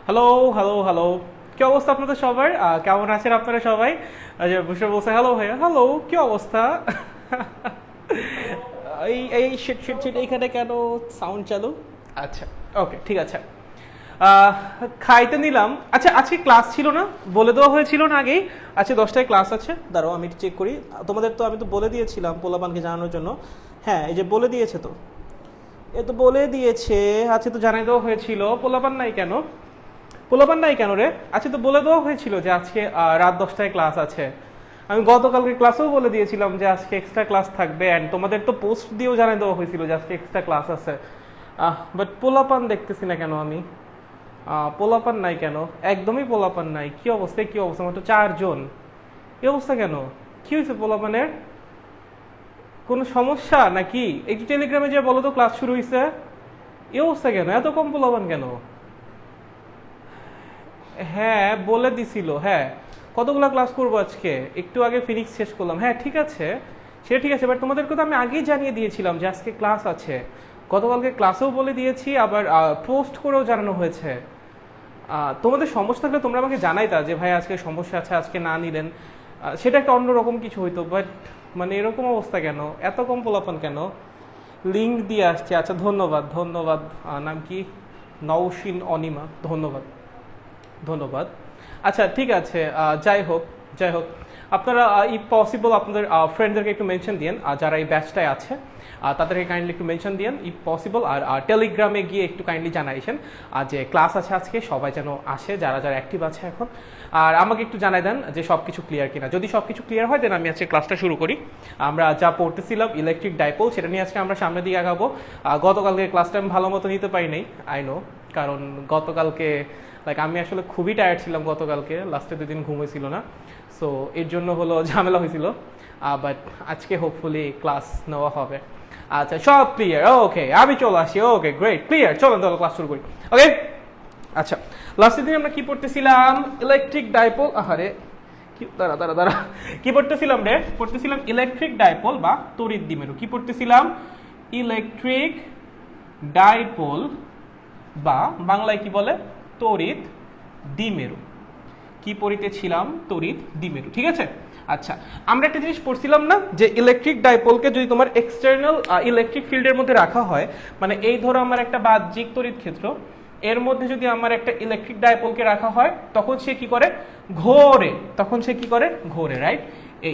Hello hello hello, কি অবস্থা আপনাদের সবার? কেমন আছেন আপনারা সবাই? বসে বলছে হ্যালো ভাইয়া, হ্যালো, কি অবস্থা? এই এই শিট শিট শিট এইখানে কেন সাউন্ড চালু? আচ্ছা, ওকে, ঠিক আছে। খাইতে নিলাম। আচ্ছা, আজকে ক্লাস ছিল না, বলে দেওয়া হয়েছিল না আগেই? আজকে 10টায় ক্লাস আছে। দাঁড়াও আমি চেক করি। তোমাদের তো আমি তো বলে দিয়েছিলাম পোলাপানকে জানানোর জন্য। হ্যাঁ, এই যে বলে দিয়েছে তো, এ তো বলে দিয়েছে। আচ্ছা, তো জানাই দেওয়া হয়েছিল। পোলাপান নাই কেন? পোলাপান নাই কেন রে? আচ্ছা, তো বলে দেওয়া হয়েছিল যে আজকে রাত 10টায় ক্লাস আছে। আমি গতকালকে ক্লাসেও বলে দিয়েছিলাম যে আজকে এক্সট্রা ক্লাস থাকবে, অ্যান্ড তোমাদের তো পোস্ট দিয়েও জানাই দেওয়া হয়েছিল যে আজকে এক্সট্রা ক্লাস আছে। বাট পোলাপান দেখতেছি না কেন আমি? পোলাপান নাই কেন? একদমই পোলাপান নাই। কি অবস্থা, কি অবস্থা? মাত্র 4 জন। এই অবস্থা কেন? কি হয়েছে পোলাপানের? কোনো সমস্যা নাকি? একটু টেলিগ্রামে যে বলো তো ক্লাস শুরু হয়েছে। এই অবস্থা কেন? এত কম পোলাপান কেন? হ্যাঁ, বলে দিছিল। হ্যাঁ, কতগুলো ক্লাস করবো আজকে? একটু আগে ফিনিক্স শেষ করলাম। হ্যাঁ, ঠিক আছে, সেটা ঠিক আছে, বাট তোমাদেরকে তো আমি আগেই জানিয়ে দিয়েছিলাম যে আজকে ক্লাস আছে। গতকালকে ক্লাসেও বলে দিয়েছি, আবার পোস্ট করেও জানানো হয়েছে। তোমাদের সমস্যা থাকলে তোমরা আমাকে জানাইতা যে ভাই আজকে সমস্যা আছে, আজকে না নিলেন। সেটা একটা অন্যরকম কিছু হইতো, বাট মানে এরকম অবস্থা কেন? এত কম পোলাপান কেন? লিঙ্ক দিয়ে আসছে। আচ্ছা, ধন্যবাদ ধন্যবাদ। নাম কি? নওশিন অনিমা, ধন্যবাদ ধন্যবাদ। আচ্ছা, ঠিক আছে, যাই হোক যাই হোক, আপনারা ইফ পসিবল আপনাদের ফ্রেন্ডদেরকে একটু মেনশন দিন, যারা এই ব্যাচটায় আছে তাদেরকে কাইন্ডলি একটু মেনশন দিন ইফ পসিবল। আর টেলিগ্রামে গিয়ে একটু কাইন্ডলি জানাইছেন যে ক্লাস আছে আজকে, সবাই যেন আসে যারা যারা অ্যাক্টিভ আছে এখন। আর আমাকে একটু জানাই দেন যে সব কিছু ক্লিয়ার কিনা। যদি সব কিছু ক্লিয়ার হয় দেন আমি আজকে ক্লাসটা শুরু করি। আমরা যা পড়তেছিলাম ইলেকট্রিক ডাইপোল, সেটা নিয়ে আজকে আমরা সামনের দিকে আগাবো। গতকালকে ক্লাসটা আমি ভালো মতো নিতে পারি নাই, আই নো, কারণ গতকালকে আমি আসলে খুবই টায়ার্ড ছিলাম গতকালকে, লাস্টে 2 দিন ঘুম হয়েছিল না, সো এর জন্য হলো ঝামেলা হয়েছিল। বাট আজকে হোপফুলি ক্লাস নেওয়া হবে। আচ্ছা, সব ক্লিয়ার? ওকে, আমি চলে আসি। ওকে, গ্রেট, ক্লিয়ার। চলো তাহলে ক্লাস শুরু করি। ওকে, আচ্ছা, লাস্টের দিন আমরা কি পড়তেছিলাম? Electric dipole. আহারে, কি, দাঁড়া দাঁড়া দাঁড়া, কি পড়তেছিলাম রে? পড়তেছিলাম ইলেকট্রিক ডাইপোল বা তড়িৎ দ্বিমেরু। কি পড়তেছিলাম? ইলেকট্রিক ডাইপোল বা বাংলায় কি বলে? তড়িৎ দ্বিমেরু। কি পড়িতেছিলাম? তড়িৎ দ্বিমেরু, ঠিক আছে। আচ্ছা, আমরা একটা জিনিস পড়ছিলাম না যে ইলেকট্রিক ডাইপোলকে যদি তোমার এক্সটার্নাল ইলেকট্রিক ফিল্ডের মধ্যে রাখা হয়, মানে এই ধরো আমার একটা বাহ্যিক তড়িৎ ক্ষেত্র, এর মধ্যে যদি আমার একটা ইলেকট্রিক ডাইপোলকে রাখা হয়, তখন সে কি করে? ঘোরে। তখন সে কি করে? ঘোরে, রাইট?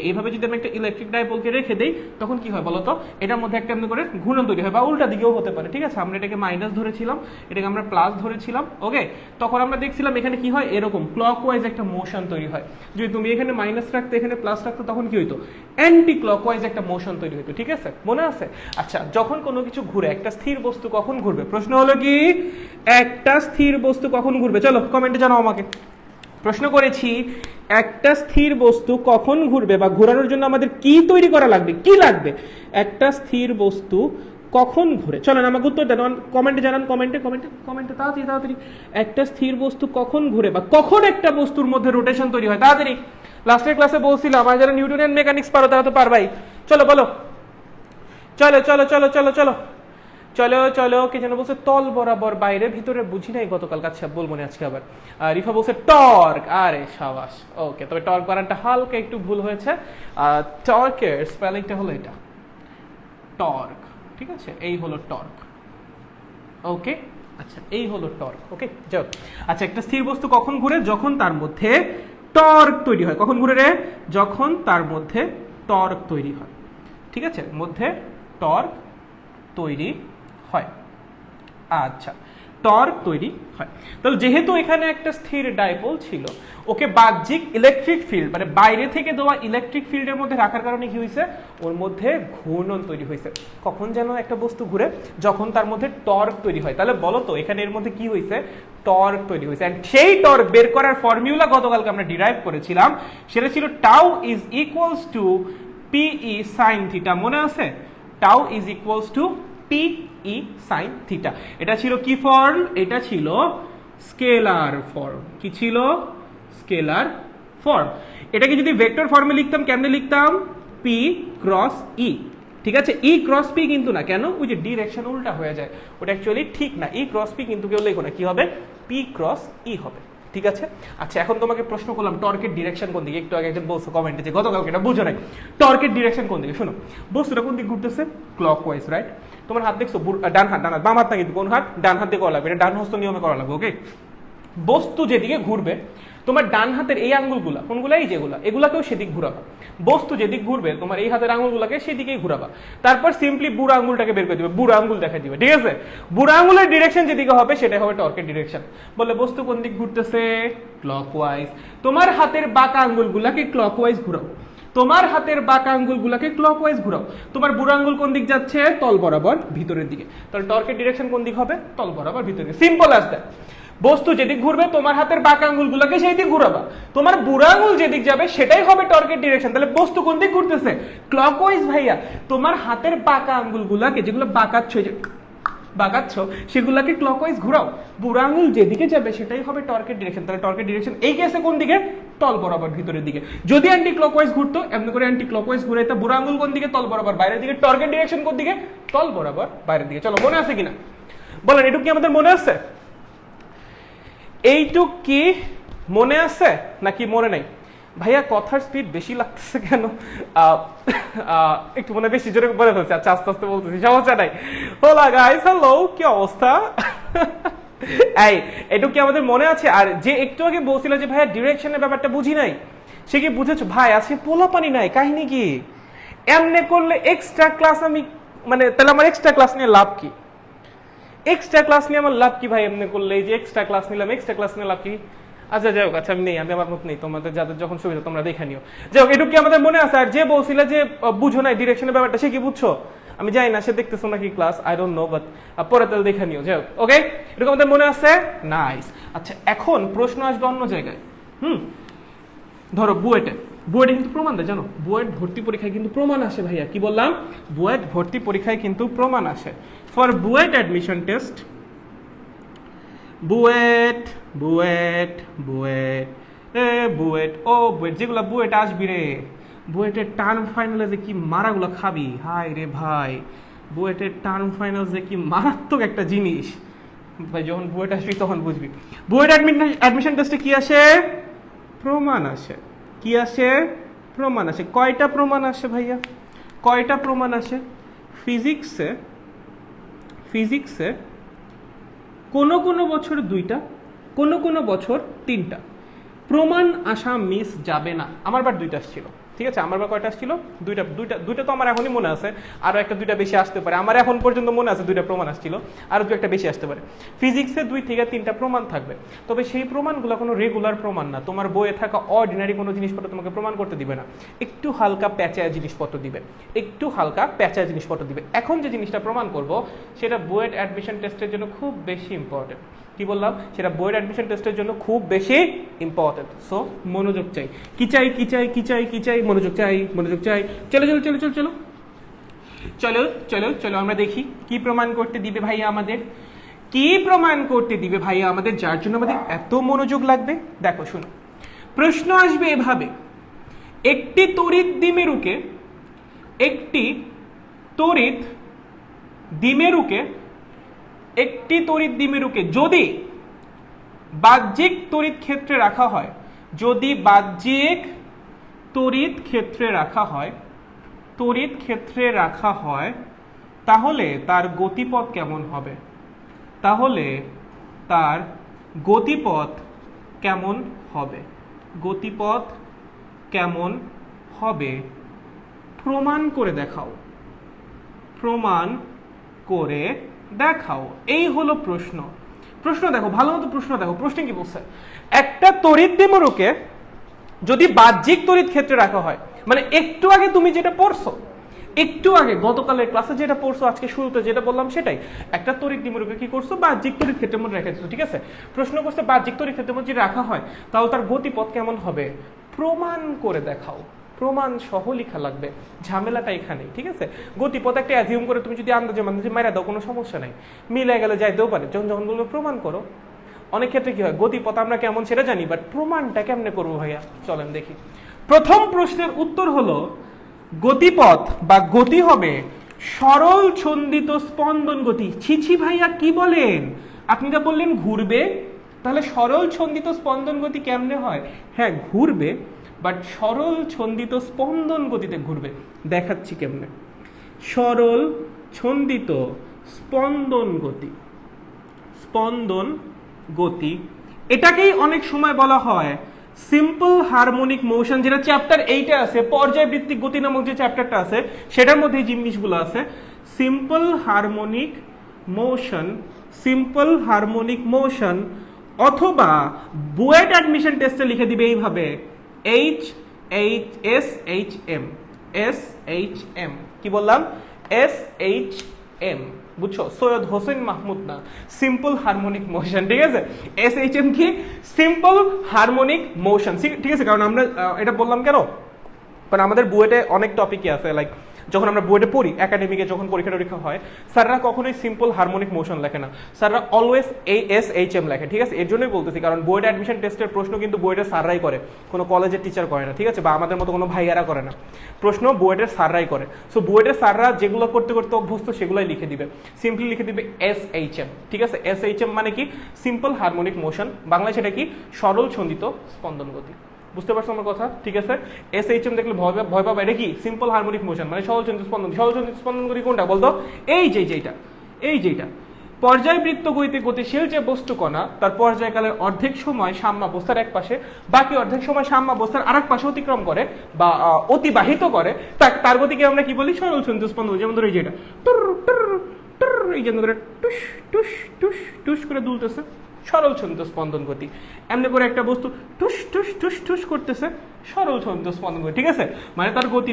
এইভাবে যদি আমি একটা ইলেকট্রিক ডাইপোলকে রেখে দেই, তখন কি হয় বলতো? এটার মধ্যে একটা এমনি করে ঘূর্ণন তৈরি হয়, বা উল্টা দিকেও হতে পারে, ঠিক আছে। আমরা এটাকে মাইনাস ধরেছিলাম, এটাকে আমরা প্লাস ধরেছিলাম। ওকে, তখন আমরা দেখছিলাম এখানে কি হয়? এরকম ক্লকওয়াইজ একটা মোশন তৈরি হয়। যদি তুমি এখানে মাইনাস রাখতে, এখানে প্লাস রাখতো, তখন কি হইতো? অ্যান্টি ক্লকওয়াইজ একটা মোশন তৈরি হইতো, ঠিক আছে, মনে আছে? আচ্ছা, যখন কোনো কিছু ঘুরে, একটা স্থির বস্তু কখন ঘুরবে? প্রশ্ন হলো কি, একটা স্থির বস্তু কখন ঘুরবে? চলো কমেন্টে জানাও আমাকে। প্রশ্ন করেছি, একটা স্থির বস্তু কখন ঘুরবে, বা ঘোরানোর জন্য আমাদের কি তৈরি করা লাগবে? কি লাগবে? একটা স্থির বস্তু কখন ঘুরে? চলেন আমাকে উত্তর দেন, কমেন্টে জানান, কমেন্টে কমেন্টে কমেন্টে, তাড়াতাড়ি তাড়াতাড়ি। একটা স্থির বস্তু কখন ঘুরে, বা কখন একটা বস্তুর মধ্যে রোটেশন তৈরি হয়? তাড়াতাড়ি। লাস্টের ক্লাসে বলছিলাম আর যারা নিউটনিয়ান মেকানিক্স পারো তারা তো পারবাই। চলো বলো, চলো চলো চলো চলো চলো চলো চলো। কে যেন বলছে তল বরাবর বাইরে ভিতরে, বুঝি নাই গতকাল। কাছে বলবো না আজকে আবার। রিফা বলছে টর্ক। আরে সাবাস, ওকে, তবে টর্ক বানানটা হালকা একটু ভুল হয়েছে। টর্কের স্পেলিংটা হলো এটা, টর্ক, ঠিক আছে। এই হলো টর্ক, ওকে। আচ্ছা, এই হলো টর্ক, ওকে, যাও। আচ্ছা, একটা স্থির বস্তু কখন ঘুরে? যখন তার মধ্যে টর্ক তৈরি হয়। কখন ঘুরে রে? যখন তার মধ্যে টর্ক তৈরি হয়, ঠিক আছে, মধ্যে টর্ক তৈরি হয়। আচ্ছা, টর্ক তৈরি হয়। তাহলে যেহেতু এখানে একটা স্থির ডাইপোল ছিল, ওকে বাহ্যিক ইলেকট্রিক ফিল্ড মানে বাইরে থেকে দেওয়া ইলেকট্রিক ফিল্ডের মধ্যে রাখার কারণে কি হয়েছে, ওর মধ্যে ঘূর্ণন তৈরি হয়েছে। কখন যেন একটা বস্তু ঘুরে, যখন তার মধ্যে টর্ক তৈরি হয়। তাহলে বলো তো এখানে এর মধ্যে কি হয়েছে, টর্ক তৈরি হয়েছে। এন্ড সেই টর্ক বের করার ফর্মুলা গতকালকে আমরা ডিরাইভ করেছিলাম, সেটা ছিল tau is equals to PE sine theta. মনে আছে? Tau is equals to PE sine theta. এটা ছিল কি ফর্ম? এটা ছিল স্কেলার ফর্ম। কি ছিল? Scalar form. এটাকে যদি ভেক্টর ফর্মে লিখতাম, কেমনে লিখতাম? P cross E. ঠিক আছে, ই ক্রস পি কিন্তু না। কেন? ওই যে ডিরেকশন উল্টা হয়ে যায়, ওটা অ্যাকচুয়ালি ঠিক না। ই ক্রস পি কিন্তু কেউ লেখো না, কি হবে? পি ক্রস ই হবে। ঠিক আছে, আচ্ছা এখন তোমাকে প্রশ্ন করলাম টর্কের ডিরেকশন কোন দিকে। একটু আগে একজন বলছো কমেন্টে যে গতকালকে এটা বুঝো নাই, টর্কের ডিরেকশন কোন দিকে। শোনো, বস্তুটা কোন দিকে ঘুরতেছে? Clockwise, right? তোমার হাত দেখছো, ডান হাত, ডান হাত, বাম হাত না কিন্তু, কোন হাত? ডান হাত দিয়ে করা লাগবে, এটা ডান হস্ত নিয়মে করা লাগবে। ওকে, বস্তু যেদিকে ঘুরবে তোমার ডান হাতের এই আঙ্গুলগুলা, কোনগুলা? এই যেগুলা, এগুলাকেও সেদিক ঘুরাবা। বস্তু যেদিক ঘুরবে তোমার এই হাতের আঙ্গুলগুলাকে সেদিকেই ঘুরাবা। তারপর সিম্পলি বুড়া আঙ্গুলটাকে বের করে দিবে, বুড়া আঙ্গুল দেখা দিবে। ঠিক আছে, বুড়া আঙ্গুলের ডিরেকশন যেদিকে হবে সেটাই হবে টর্কের ডিরেকশন। বলে বস্তু কোন দিক ঘুরতেছে? ক্লকওয়াইজ। তোমার হাতের বাঁকা আঙ্গুলগুলাকে ক্লকওয়াইজ ঘুরাও, তোমার হাতের বাঁকা আঙ্গুলগুলাকে ক্লকওয়াইজ ঘুরাও। তোমার বুড়া আঙ্গুল কোন দিক যাচ্ছে? তল বরাবর ভিতরের দিকে। তাহলে টর্কের ডিরেকশন কোন দিক হবে? তল বরাবর ভিতরে। Simple as that. বস্তু যেদিক ঘুরবে তোমার হাতের বাঁকা আঙ্গুলগুলোকে সেই দিক ঘুরাবা, তোমার বুড়া আঙ্গুল যেদিক যাবে সেটাই হবে টর্কের ডিরেকশন। তাহলে বস্তু কোন দিক ঘুরতেছে? ক্লকওয়াইজ ভাইয়া। তোমার হাতের বাঁকা আঙ্গুলগুলোকে, যেগুলো বাঁকাচ্ছ, যে বাঁকাচ্ছ সেগুলোকে ক্লকওয়াইজ ঘুরাও, বুড়া আঙ্গুল যেদিকে যাবে সেটাই হবে টর্কের ডিরেকশন। তাহলে টর্কের ডিরেকশন এই কেসে কোন দিকে? তল বরাবর ভিতরের দিকে। যদি অ্যান্টি ক্লকওয়াইজ ঘুরতো, এমনি করে অ্যান্টি ক্লকওয়াইজ ঘুরে, তা বুড়া আঙ্গুল কোন দিকে? তল বরাবর বাইরের দিকে। টর্কের ডিরেকশন কোন দিকে? তল বরাবর বাইরের দিকে। চলো, মনে আছে কিনা বলেন, এটুকু কি আমাদের মনে আছে? এইটুক কি মনে আছে নাকি মনে নাই? ভাইয়া কথার স্পিড বেশি লাগতেছে কেন? একটু মনে বেশি জোরে বলে ফেলছি। আচ্ছা আস্তে আস্তে বলতেছি, সমস্যা নাই। হোলা গাইস, হ্যালো, কি অবস্থা? এই এটুকু কি আমাদের মনে আছে? আর যে একটু আগে বলছিল যে ভাইয়া ডিরেকশনের ব্যাপারটা বুঝি নাই, সে কি বুঝেছো? ভাই আজকে পোলা পানি নাই, কাহিনী কি? এমনে করলে এক্সট্রা ক্লাস আমি মানে, তাহলে আমার এক্সট্রা ক্লাস নিয়ে লাভ কি? এক্সট্রা ক্লাস নিয়ে আমার লাভ কি ভাই? এমনি করলে এই যে এক্সট্রা ক্লাস নিলাম, এক্সট্রা ক্লাস নিয়ে লাভ কি? আচ্ছা যাই হোক, আচ্ছা আমি নেই, আমি আমার মত নেই, তোমাদের যাদের যখন সুবিধা তোমরা দেখে নিও। যাই হোক, এটুকু কি আমাদের মনে আছে? আর যে বলছিল যে বুঝো নাই ডিরেকশনের ব্যাপারটা, সে কি বুঝছো? আমি জানি না, সে দেখতেছো নাকি class, I don't know, but পরে তাহলে দেখে নিও। যাই হোক, ওকে, এটুকু আমাদের মনে আছে? নাইস। আচ্ছা এখন প্রশ্ন আসবে অন্য জায়গায়। ধরো বুয়েটে কিন্তু প্রমাণ দেয়, জানো? বুয়েট ভর্তি পরীক্ষায় কিন্তু প্রমাণ আসে ভাইয়া। কি বললাম? বুয়েট ভর্তি পরীক্ষায় কিন্তু প্রমাণ আসে। For BUET admission test, BUET BUET BUET BUET, ও বুয়েট, যেগুলা বুয়েট আসবি রে, বুয়েটের টার্ম ফাইনালে যে কি মারাগুলো খাবি, হাই রে ভাই, বুয়েটের টার্ম ফাইনাল যে কি মারাত্মক একটা জিনিস ভাই। যখন বুয়েট আসবি তখন বুঝবি। বুয়েট অ্যাডমিশন টেস্টে কি আসে? প্রমাণ আসে। কি আসে? প্রমাণ আসে। কয়টা প্রমাণ আসে ভাইয়া? কয়টা প্রমাণ আসে? ফিজিক্সে কোনো বছর 2টা, কোনো বছর 3টা প্রমাণ আসা মিস যাবে না। আমার বার 2টা আসছিল, ঠিক আছে? আমার বার কয়টা আসছিল? 2টা তো আমার এখনই মনে আছে, আরো একটা 2টা বেশি আসতে পারে। আমার এখন পর্যন্ত মনে আছে 2টা প্রমাণ আসছিল, আরো 2-1টা বেশি আসতে পারে। ফিজিক্সে 2 থেকে 3টা প্রমাণ থাকবে, তবে সেই প্রমাণগুলো কোনো রেগুলার প্রমাণ না। তোমার বইয়ে থাকা অর্ডিনারি কোনো জিনিসপত্র তোমাকে প্রমাণ করতে দিবে না, একটু হালকা প্যাঁচায় জিনিসপত্র দিবে, একটু হালকা প্যাঁচায় জিনিসপত্র দিবে। এখন যে জিনিসটা প্রমাণ করব সেটা বুয়েট অ্যাডমিশন টেস্টের জন্য খুব বেশি ইম্পর্টেন্ট। কি বললাম? সেটা বুয়েট অ্যাডমিশন টেস্টের জন্য খুব বেশি ইম্পর্টেন্ট। সো মনোযোগ চাই। কি চাই? কি চাই? কি চাই? কি চাই? মনোযোগ চাই, মনোযোগ চাই। চলো চলো চলো চলো চলো চলো চলো চলো আমরা দেখি কি প্রমাণ করতে দিবে ভাইয়া আমাদের, কি প্রমাণ করতে দিবে ভাইয়া আমাদের, যার জন্য আমাদের এত মনোযোগ লাগবে। দেখো শোনো, প্রশ্ন আসবে এভাবে, একটি তড়িৎ দ্বিমেরুকে, একটি তড়িৎ দ্বিমেরুকে, একটি তড়িৎ দ্বিমেরুকে যদি বাহ্যিক তড়িৎ ক্ষেত্রে রাখা হয়, যদি বাহ্যিক তড়িৎ ক্ষেত্রে রাখা হয়, তড়িৎ ক্ষেত্রে রাখা হয়, তাহলে তার গতিপথ কেমন হবে? তাহলে তার গতিপথ কেমন হবে? গতিপথ কেমন হবে? প্রমাণ করে দেখাও, প্রমাণ করে দেখাও। এই হলো প্রশ্ন। প্রশ্ন দেখো, ভালো মতো প্রশ্ন দেখো। প্রশ্ন কি বলছে, একটা তড়িৎ দ্বিমেরুকে যদি বাহ্যিক তড়িৎ ক্ষেত্রে রাখা হয়, মানে একটু আগে তুমি যেটা পড়ছো, একটু আগে গতকালের ক্লাসে যেটা পড়ছো, আজকে শুরুতে যেটা বললাম সেটাই, একটা তড়িৎ দ্বিমেরুকে কি করছো, বাহ্যিক তড়িৎ ক্ষেত্রের মধ্যে রেখে দিচ্ছ। ঠিক আছে, প্রশ্ন করছে বাহ্যিক তড়িৎ ক্ষেত্রের মধ্যে যদি রাখা হয় তাহলে তার গতিপথ কেমন হবে, প্রমাণ করে দেখাও। প্রমাণ সহ লেখা লাগবে, ঝামেলাটা এখানেই। ঠিক আছে, গতিপথ একটা অ্যাজিউম করে তুমি যদি আন্দাজে মান্দাজে মাইরা দাও, কোনো সমস্যা নাই, মিলে গেলে যাইতেও পারে। যখন যখন বলবো প্রমাণ করো, অনেক ক্ষেত্রে কি হয়, গতিপথ আমরা কেমন সেটা জানি, বাট প্রমাণটা কেমনে করবো ভাইয়া, চলেন দেখি। প্রথম প্রশ্নের উত্তর হলো গতিপথ বা গতি হবে সরল ছন্দিত স্পন্দন গতি। ছিছি ভাইয়া কি বলেন, আপনি যা বললেন ঘুরবে, তাহলে সরল ছন্দিত স্পন্দন গতি কেমনে হয়? হ্যাঁ ঘুরবে, বাট সরল ছন্দিত স্পন্দন গতিতে ঘুরবে। দেখাচ্ছি কেমনে। সরল ছন্দিত স্পন্দন গতি, স্পন্দন গতি, এটাকেই অনেক সময় বলা হয় সিম্পল হারমোনিক মোশন, যেটা চ্যাপ্টার 8 এ আছে, পর্যায়বৃত্তিক গতি নামক যে চ্যাপ্টারটা আছে সেটার মধ্যে এই জিনিসগুলো আছে। Simple harmonic motion, simple harmonic motion, অথবা বুয়েট অ্যাডমিশন টেস্টে লিখে দিবে এইভাবে SHM, SHM কি বললাম, SHM, বুঝছো, সৈয়দ হোসেন মাহমুদ না, সিম্পল হারমোনিক মোশন। ঠিক আছে, SHM কি, সিম্পল হারমোনিক মোশন। ঠিক আছে, কারণ আমরা এটা বললাম কেন, কারণ আমাদের বুয়েটে অনেক টপিকই আছে, লাইক যখন আমরা বুয়েটে পড়ি, একাডেমিকে যখন পরীক্ষা টরীক্ষা হয়, স্যাররা কখনোই সিম্পল হারমোনিক মোশন লেখে না, স্যাররা অলওয়েজ SHM লেখে। ঠিক আছে, এর জন্যই বলতেছি, কারণ বুয়েট অ্যাডমিশন টেস্টের প্রশ্ন কিন্তু বুয়েটের স্যাররাই করে, কোনো কলেজের টিচার করে না। ঠিক আছে, বা আমাদের মতো কোনো ভাইয়ারা করে না, প্রশ্ন বুয়েটের স্যাররাই করে। সো বুয়েটের স্যাররা যেগুলো করতে করতে অভ্যস্ত সেগুলোই লিখে দিবে, সিম্পলি লিখে দিবে SHM। ঠিক আছে, SHM মানে কি, সিম্পল হারমোনিক মোশন, বাংলায় সেটা কি, সরল ছন্দিত স্পন্দন গতি। বুঝতে পারছো আমার কথা? ঠিক আছে, SHM দেখলে ভয় পাবা, এটা কি, সিম্পল হারমোনিক মোশন মানে সরল ছন্দিত স্পন্দন। সরল ছন্দিত স্পন্দন গতি কোনটা বলতো, এই যেটা পর্যায়বৃত্ত গতিতে গতিশীল যে বস্তু কণা তার পর্যায়কালের অর্ধেক সময় সাম্যাবস্থার এক পাশে, বাকি অর্ধেক সময় সাম্যাবস্থার আরেক পাশে অতিক্রম করে বা অতিবাহিত করে, তার গতিকে আমরা কি বলি, সরল ছন্দিত স্পন্দন। যেমন ধরো এই যেটা টুর টুর টুর, এই যেমন করে টুস টুস টুস টুস করে দুলতেছে, সরল ছন্দিত স্পন্দন গতি। এমনি করে একটা বস্তু টুস টুস টুস টুস করতেছে, সরল ছন্দিত স্পন্দন গতি। ঠিক আছে, মানে তার গতি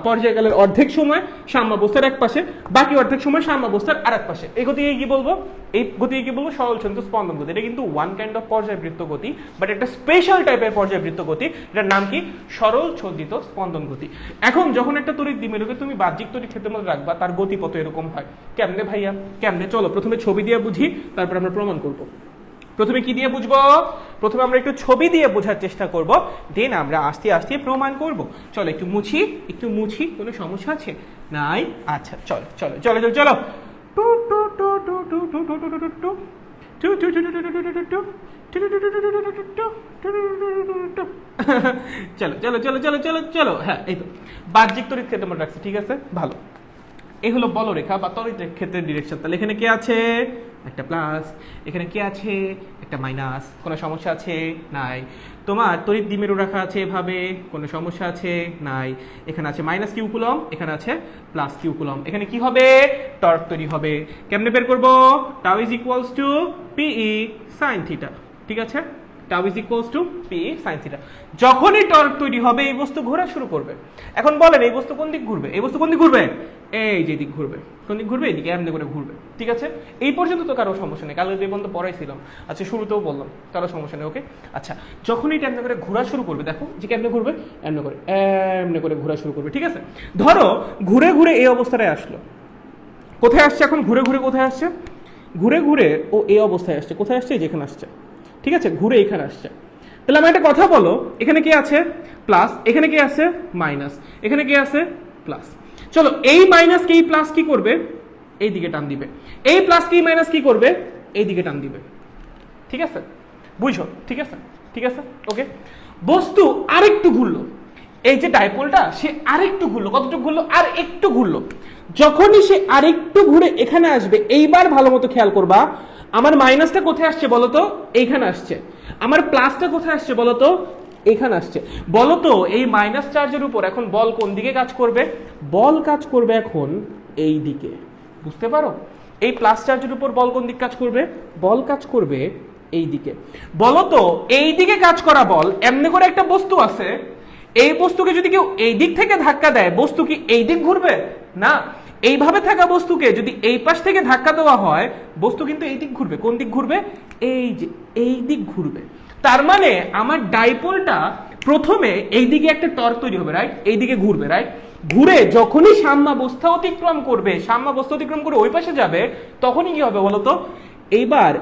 পর্যায়কালের অর্ধেক সময় সাম্যাবস্থার এক পাশে, বাকি অর্ধেক সময় সাম্যাবস্থার আরেক পাশে। এই গতিকে কি বলবো, এই গতিকে কি বলবো, সরল ছন্দিত স্পন্দন গতি। এটা কিন্তু ওয়ান কাইন্ড অফ পর্যায়বৃত্ত গতি, বাট একটা স্পেশাল টাইপের পর্যায়বৃত্ত গতি, এটার নাম কি, সরল ছন্দিত স্পন্দন গতি। এখন যখন একটা তড়িৎ দ্বিমেরুকে তুমি বাহ্যিক তড়িৎ ক্ষেত্রের মধ্যে রাখবা, তার গতিপথ এরকম হয়। কেমনে ভাইয়া, কেমনে, চলো প্রথমে ছবি দিয়ে বুঝি, তারপর আমরা প্রমাণ করবো। প্রথমে কি দিয়ে বুঝবো, প্রথমে আমরা একটু ছবি দিয়ে বোঝার চেষ্টা করব, দেন আমরা আস্তে আস্তে প্রমাণ করব। চলো একটু মুছি, কোনো সমস্যা আছে নাই? আচ্ছা চলো চলো চলো চলো চলো টু টু টু টু টু টু টু টু টু টু চলো চলো চলো চলো চলো চলো। হ্যাঁ, এই তো বাহ্যিক তড়িৎ ক্ষেত্র মনে রাখছি। ঠিক আছে, ভালো। এই হলো বলরেখা বা তড়িৎ ক্ষেত্রের ডিরেকশন। তাহলে এখানে কি আছে, একটা প্লাস, এখানে কি আছে, একটা মাইনাস। কোনো সমস্যা আছে নাই? তোমার তড়িৎ দ্বিমেরু রাখা আছে এভাবে, কোনো সমস্যা আছে নাই? এখানে আছে মাইনাস কিউ কুলম, এখানে আছে প্লাস কিউ কুলম। এখানে কি হবে, টর্ক তৈরি হবে। কেমনে বের করব, tau is equals to PE sine theta. ঠিক আছে, tau is equals to PE sine theta. যখনই টর্ক তৈরি হবে এই বস্তু ঘোরা শুরু করবে। এখন বলেন এই বস্তু কোন দিক ঘুরবে, এই বস্তু কোন দিক ঘুরবে, এই যে দিক ঘুরবে। কোন দিক ঘুরবে, এদিকে এমনি করে ঘুরবে। ঠিক আছে, এই পর্যন্ত তো কারো সমস্যা নেই, কালকে যে পর্যন্ত পড়াইছিলাম, আচ্ছা শুরুতেও বললাম, কারো সমস্যা নেই। ওকে, আচ্ছা যখনই এটা এমনি করে ঘোরা শুরু করবে, দেখো যে কেমনে ঘুরবে, এমনি করে ঘোরা শুরু করবে। ঠিক আছে, ধরো ঘুরে ঘুরে এই অবস্থায় আসলো। কোথায় আসছে এখন, ঘুরে ঘুরে কোথায় আসছে, ঘুরে ঘুরে ও এই অবস্থায় আসছে। কোথায় আসছে, যেখানে আসছে। ঠিক আছে, ঘুরে এখানে আসছে। তাহলে আমার একটা কথা বলো, এখানে কি আছে, প্লাস, এখানে কি আছে, মাইনাস, এখানে কি আছে, প্লাস। চলো এই মাইনাস কে এই প্লাস কি করবে, এই দিকে টান দিবে। এই প্লাস কে মাইনাস কি করবে, এই দিকে টান দিবে। ঠিক আছে, বুঝো? ঠিক আছে, ঠিক আছে, ওকে। বস্তু আরেকটু ঘুরলো, এই যে ডাইপোলটা সে আরেকটু ঘুরলো। কতটুকু ঘুরলো, আর একটু ঘুরলো। যখনই সে আরেকটু ঘুরে এখানে আসবে, এইবার ভালো মতো খেয়াল করবা, আমার মাইনাসটা কোথায় আসছে বলতো, এইখানে আসছে। আমার প্লাসটা কোথায় আসছে বলতো, এখানে আসছে। বলতো এই মাইনাস চার্জের উপর এখন বল কোন দিকে কাজ করবে, বল কাজ করবে এখন এই দিকে। বুঝতে পারো, এই প্লাস চার্জের উপর বল কোন দিক কাজ করবে? বল কাজ করবে এই দিকে। বলো তো এই দিকে কাজ করা বল, এমনি করে একটা বস্তু আছে, এই বস্তুকে যদি কেউ এই দিক থেকে ধাক্কা দেয় বস্তু কি এই দিক ঘুরবে? না। এইভাবে থাকা বস্তুকে যদি এই পাশ থেকে ধাক্কা দেওয়া হয় বস্তু কিন্তু এই দিক ঘুরবে। কোন দিক ঘুরবে? এই যে এই দিক ঘুরবে। তার মানে আমার ডাইপোলটা প্রথমে এই দিকে একটা টর্ক তৈরি হবে, রাইট? এই দিকে ঘুরবে, রাইট? ঘুরে যখনই সাম্যাবস্থা অতিক্রম করবে, সাম্যাবস্থা অতিক্রম করে ওই পাশে যাবে, তখনই কি হবে বলতো? এইবার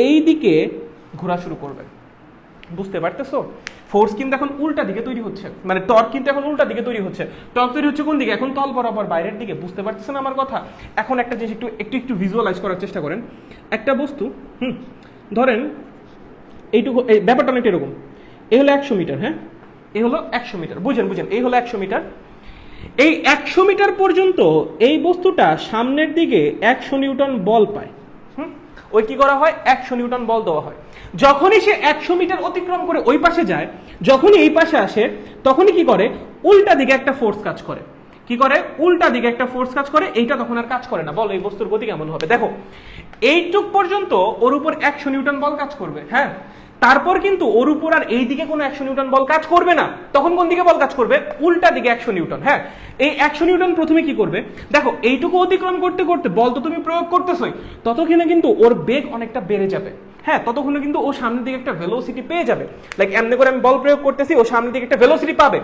এই দিকে ঘোরা শুরু করবে। বুঝতে পারতেছো? ফোর্স কিন্তু এখন উল্টা দিকে তৈরি হচ্ছে, মানে টর্ক কিন্তু এখন উল্টা দিকে তৈরি হচ্ছে। টর্ক তৈরি হচ্ছে কোন দিকে? এখন তল বরাবর বাইরের দিকে। বুঝতে পারতেছেন আমার কথা? এখন একটা জিনিস একটু একটু একটু ভিজুয়ালাইজ করার চেষ্টা করেন। একটা বস্তু ধরেন এইটুকু, এই ব্যাপারটা অনেকটা এরকম। এই হলো 100 মিটার, হ্যাঁ, এই হলো 100 মিটার, বুঝেন বুঝেন, এই হলো 100 মিটার। এই 100 মিটার পর্যন্ত এই বস্তুটা সামনের দিকে 100 নিউটন বল পায়। ওই কি করা হয়? 100 নিউটন বল দেওয়া হয়। যখনই সে 100 মিটার অতিক্রম করে ওই পাশে যায়, যখনই এই পাশে আসে, তখনই কি করে? উল্টা দিকে একটা ফোর্স কাজ করে। কি করে? উল্টা দিকে একটা ফোর্স কাজ করে। এইটা তখন আর কাজ করে না। বলো এই বস্তুর গতি কেমন হবে? দেখো এইটুক পর্যন্ত ওর উপর 100 নিউটন বল কাজ করবে, হ্যাঁ, তারপর কিন্তু ওর উপর আর এই দিকে কোনো 100 নিউটন বল কাজ করবে না। তখন কোন দিকে বল কাজ করবে? উল্টা দিকে 100 নিউটন। হ্যাঁ, এই 100 নিউটন প্রথমে কি করবে? দেখো এইটুকু অতিক্রম করতে করতে বল তো তুমি প্রয়োগ করতেছই, ততক্ষণে কিন্তু ওর বেগ অনেকটা বেড়ে যাবে। হ্যাঁ, ততক্ষণে কিন্তু ও সামনের দিকে একটা ভেলোসিটি পেয়ে যাবে। লাইক এমনি করে আমি বল প্রয়োগ করতেছি, ও সামনের দিকে একটা ভেলোসিটি পাবে।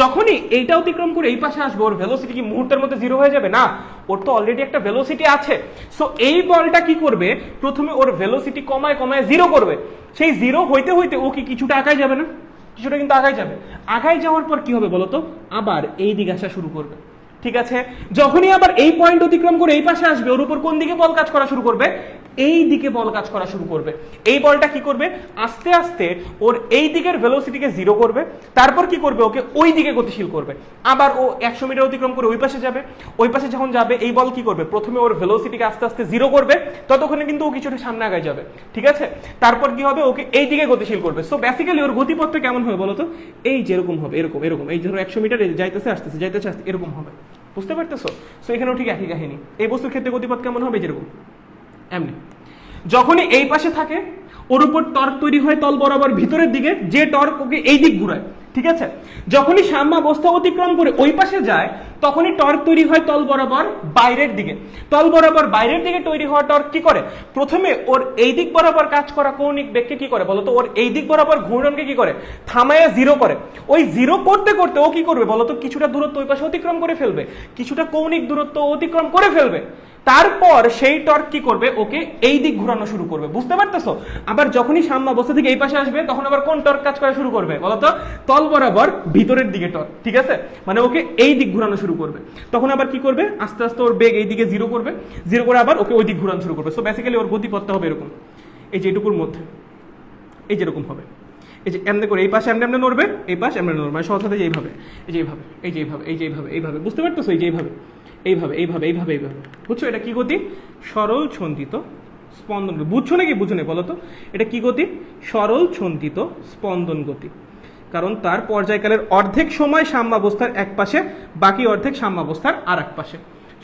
যখনই এইটা অতিক্রম করে এই পাশে আসবে, ওর ভেলোসিটি কি মুহূর্তের মধ্যে জিরো হয়ে যাবে? না, ওর তো অলরেডি একটা ভেলোসিটি আছে। সো এই বলটা কি করবে? প্রথমে ওর ভেলোসিটি কমায় কমায় জিরো করবে। সেই জিরো হইতে হইতে ও কি কিছুটা আগায় যাবে না? কিছুটা কিন্তু আগায় যাবে। আগায় যাওয়ার পর কি হবে বলতো? আবার এই দিকে আসা শুরু করবে। ঠিক আছে, যখনই আবার এই পয়েন্ট অতিক্রম করে এই পাশে আসবে, ওর উপর কোন দিকে বল কাজ করা শুরু করবে? এই দিকে বল কাজ করা শুরু করবে। এই বলটা কি করবে? আস্তে আস্তে ওর এই দিকের ভেলোসিটিকে জিরো করবে। তারপর কি করবে? ওকে ওই দিকে গতিশীল করবে। আবার ও 100 মিটার অতিক্রম করে ওই পাশে যাবে। ওই পাশে যখন যাবে এই বল কি করবে? প্রথমে ওর ভেলোসিটিকে আস্তে আস্তে জিরো করবে, ততক্ষণে কিন্তু ও কিছুটা সামনে আগায় যাবে। ঠিক আছে, তারপর কি হবে? ওকে এই দিকে গতিশীল করবে। সো বেসিক্যালি ওর গতিপথটা কেমন হবে বলতো? এই যেরকম হবে, এরকম এরকম। এই ধরো 100 মিটার যাইতেছে আসতেছে, যাইতেছে আসতে, এরকম হবে। বুঝতে পারতেছো? সো এখানেও ঠিক একই কাহিনী। এই বস্তুর ক্ষেত্রে গতিপথ কেমন হবে? যেরকম এমনি। যখনই এই পাশে থাকে ওর উপর টর্ক তৈরি হয় তল বরাবর ভিতরের দিকে, যে টর্ক ওকে এই দিক ঘুরায়। ঠিক আছে, যখনই সাম্যাবস্থা অতিক্রম করে ওই পাশে যায়, তখনই টর্ক তৈরি হয় তল বরাবর বাইরের দিকে। তল বরাবর বাইরের দিকে তৈরি হওয়া টর্ক কি করে? প্রথমে ওর এই দিক বরাবর কাজ করা কৌণিক বেগকে কি করে বলতো? ওর এই দিক বরাবর ঘূর্ণনকে কি করে? থামায়া জিরো করে। ওই জিরো করতে করতে ও কি করবে বলতো? কিছুটা দূরত্ব ওই পাশে অতিক্রম করে ফেলবে, কিছুটা কৌণিক দূরত্ব অতিক্রম করে ফেলবে। তারপর সেই টর্ক কি করবে? ওকে এই দিক ঘোরানো শুরু করবে। বুঝতে পারতেছো? আবার যখনই সাম্যাবস্থা থেকে এই পাশে আসবে, তখন আবার কোন টর্ক কাজ করা শুরু করবে বলতো? তল বরাবর ভিতরের দিকে টর্ক। ঠিক আছে, মানে ওকে এই দিক ঘোরানো শুরু করবে। তখন আবার কি করবে? আস্তে আস্তে ওর বেগ এই দিকে জিরো করবে, জিরো করে আবার ওকে ওই দিক ঘোরানো শুরু করবে। সো বেসিক্যালি ওর গতিপথটা হবে এরকম, এই যে এটুকুর মধ্যে, এই যেরকম হবে। এই যে এমনি করে এই পাশে এমনি এমনি নড়বে, এই পাশে এমনি নড়বে, মানে সহজ সাথে এইভাবে, এই যে এইভাবে, এই যে এইভাবে, এই যে এইভাবে, এইভাবে। বুঝতে পারতেছো? এই যে এইভাবে, এইভাবে, এইভাবে, এইভাবে, এইভাবে। বুঝছো এটা কি গতি? সরল ছন্দিত স্পন্দন। বুঝছো নাকি বুঝো না বলো তো? এটা কি গতি? সরল ছন্দিত স্পন্দন গতি। কারণ তার পর্যায়কালের অর্ধেক সময় সাম্যাবস্থার এক পাশে, বাকি অর্ধেক সাম্যাবস্থার আর এক পাশে।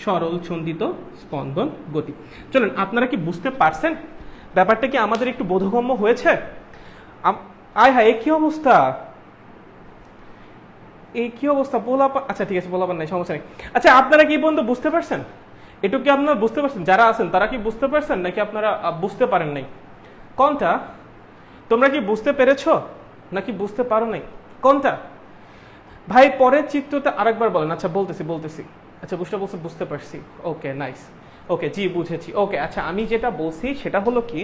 সরল ছন্দিত স্পন্দন গতি। চলুন, আপনারা কি বুঝতে পারছেন ব্যাপারটা? কি আমাদের একটু বোধগম্য হয়েছে? আয় হায়, কি অবস্থা, এই কি অবস্থা পোলাপা। আচ্ছা ঠিক আছে, পোলাপান নাই, সমস্যা নেই। আচ্ছা, আপনারা কি পর্যন্ত বুঝতে পারছেন? এটুকু কি আপনারা বুঝতে পারছেন? যারা আছেন তারা কি বুঝতে পারছেন, নাকি আপনারা বুঝতে পারেন নাই? কোনটা? তোমরা কি বুঝতে পেরেছো নাকি বুঝতে পারো নাই? কোনটা ভাই? পরের চিত্রটা আরেকবার বলেন। আচ্ছা বলতেছি। আচ্ছা বুঝতে বলছে, বুঝতে পারছি। ওকে, নাইস। ওকে, জি বুঝেছি। ওকে, আচ্ছা আমি যেটা বলছি সেটা হলো কি,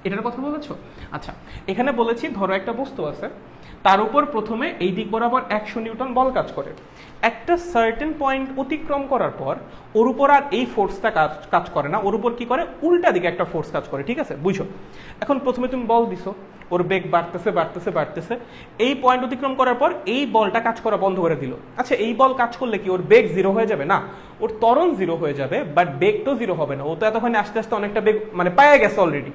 এটার কথা বলেছো? আচ্ছা, এখানে বলেছি ধরো একটা বস্তু আছে, তার উপর প্রথমে এই দিক বরাবর 100 নিউটন বল কাজ করে। একটা সার্টেন পয়েন্ট অতিক্রম করার পর ওর উপর আর এই ফোর্সটা কাজ করে না, ওর উপর কি করে? উল্টা দিকে একটা ফোর্স কাজ করে। ঠিক আছে, বুঝো? এখন প্রথমে তুমি বল দিছো, ওর বেগ বাড়তেছে বাড়তেছে বাড়তেছে, এই পয়েন্ট অতিক্রম করার পর এই বলটা কাজ করা বন্ধ করে দিল। আচ্ছা, এই বল কাজ করলে কি ওর বেগ জিরো হয়ে যাবে? না, ওর ত্বরণ জিরো হয়ে যাবে, বাট বেগ তো জিরো হবে না। ও তো এতক্ষণে আস্তে আস্তে অনেকটা বেগ মানে পায়ে গেছে অলরেডি।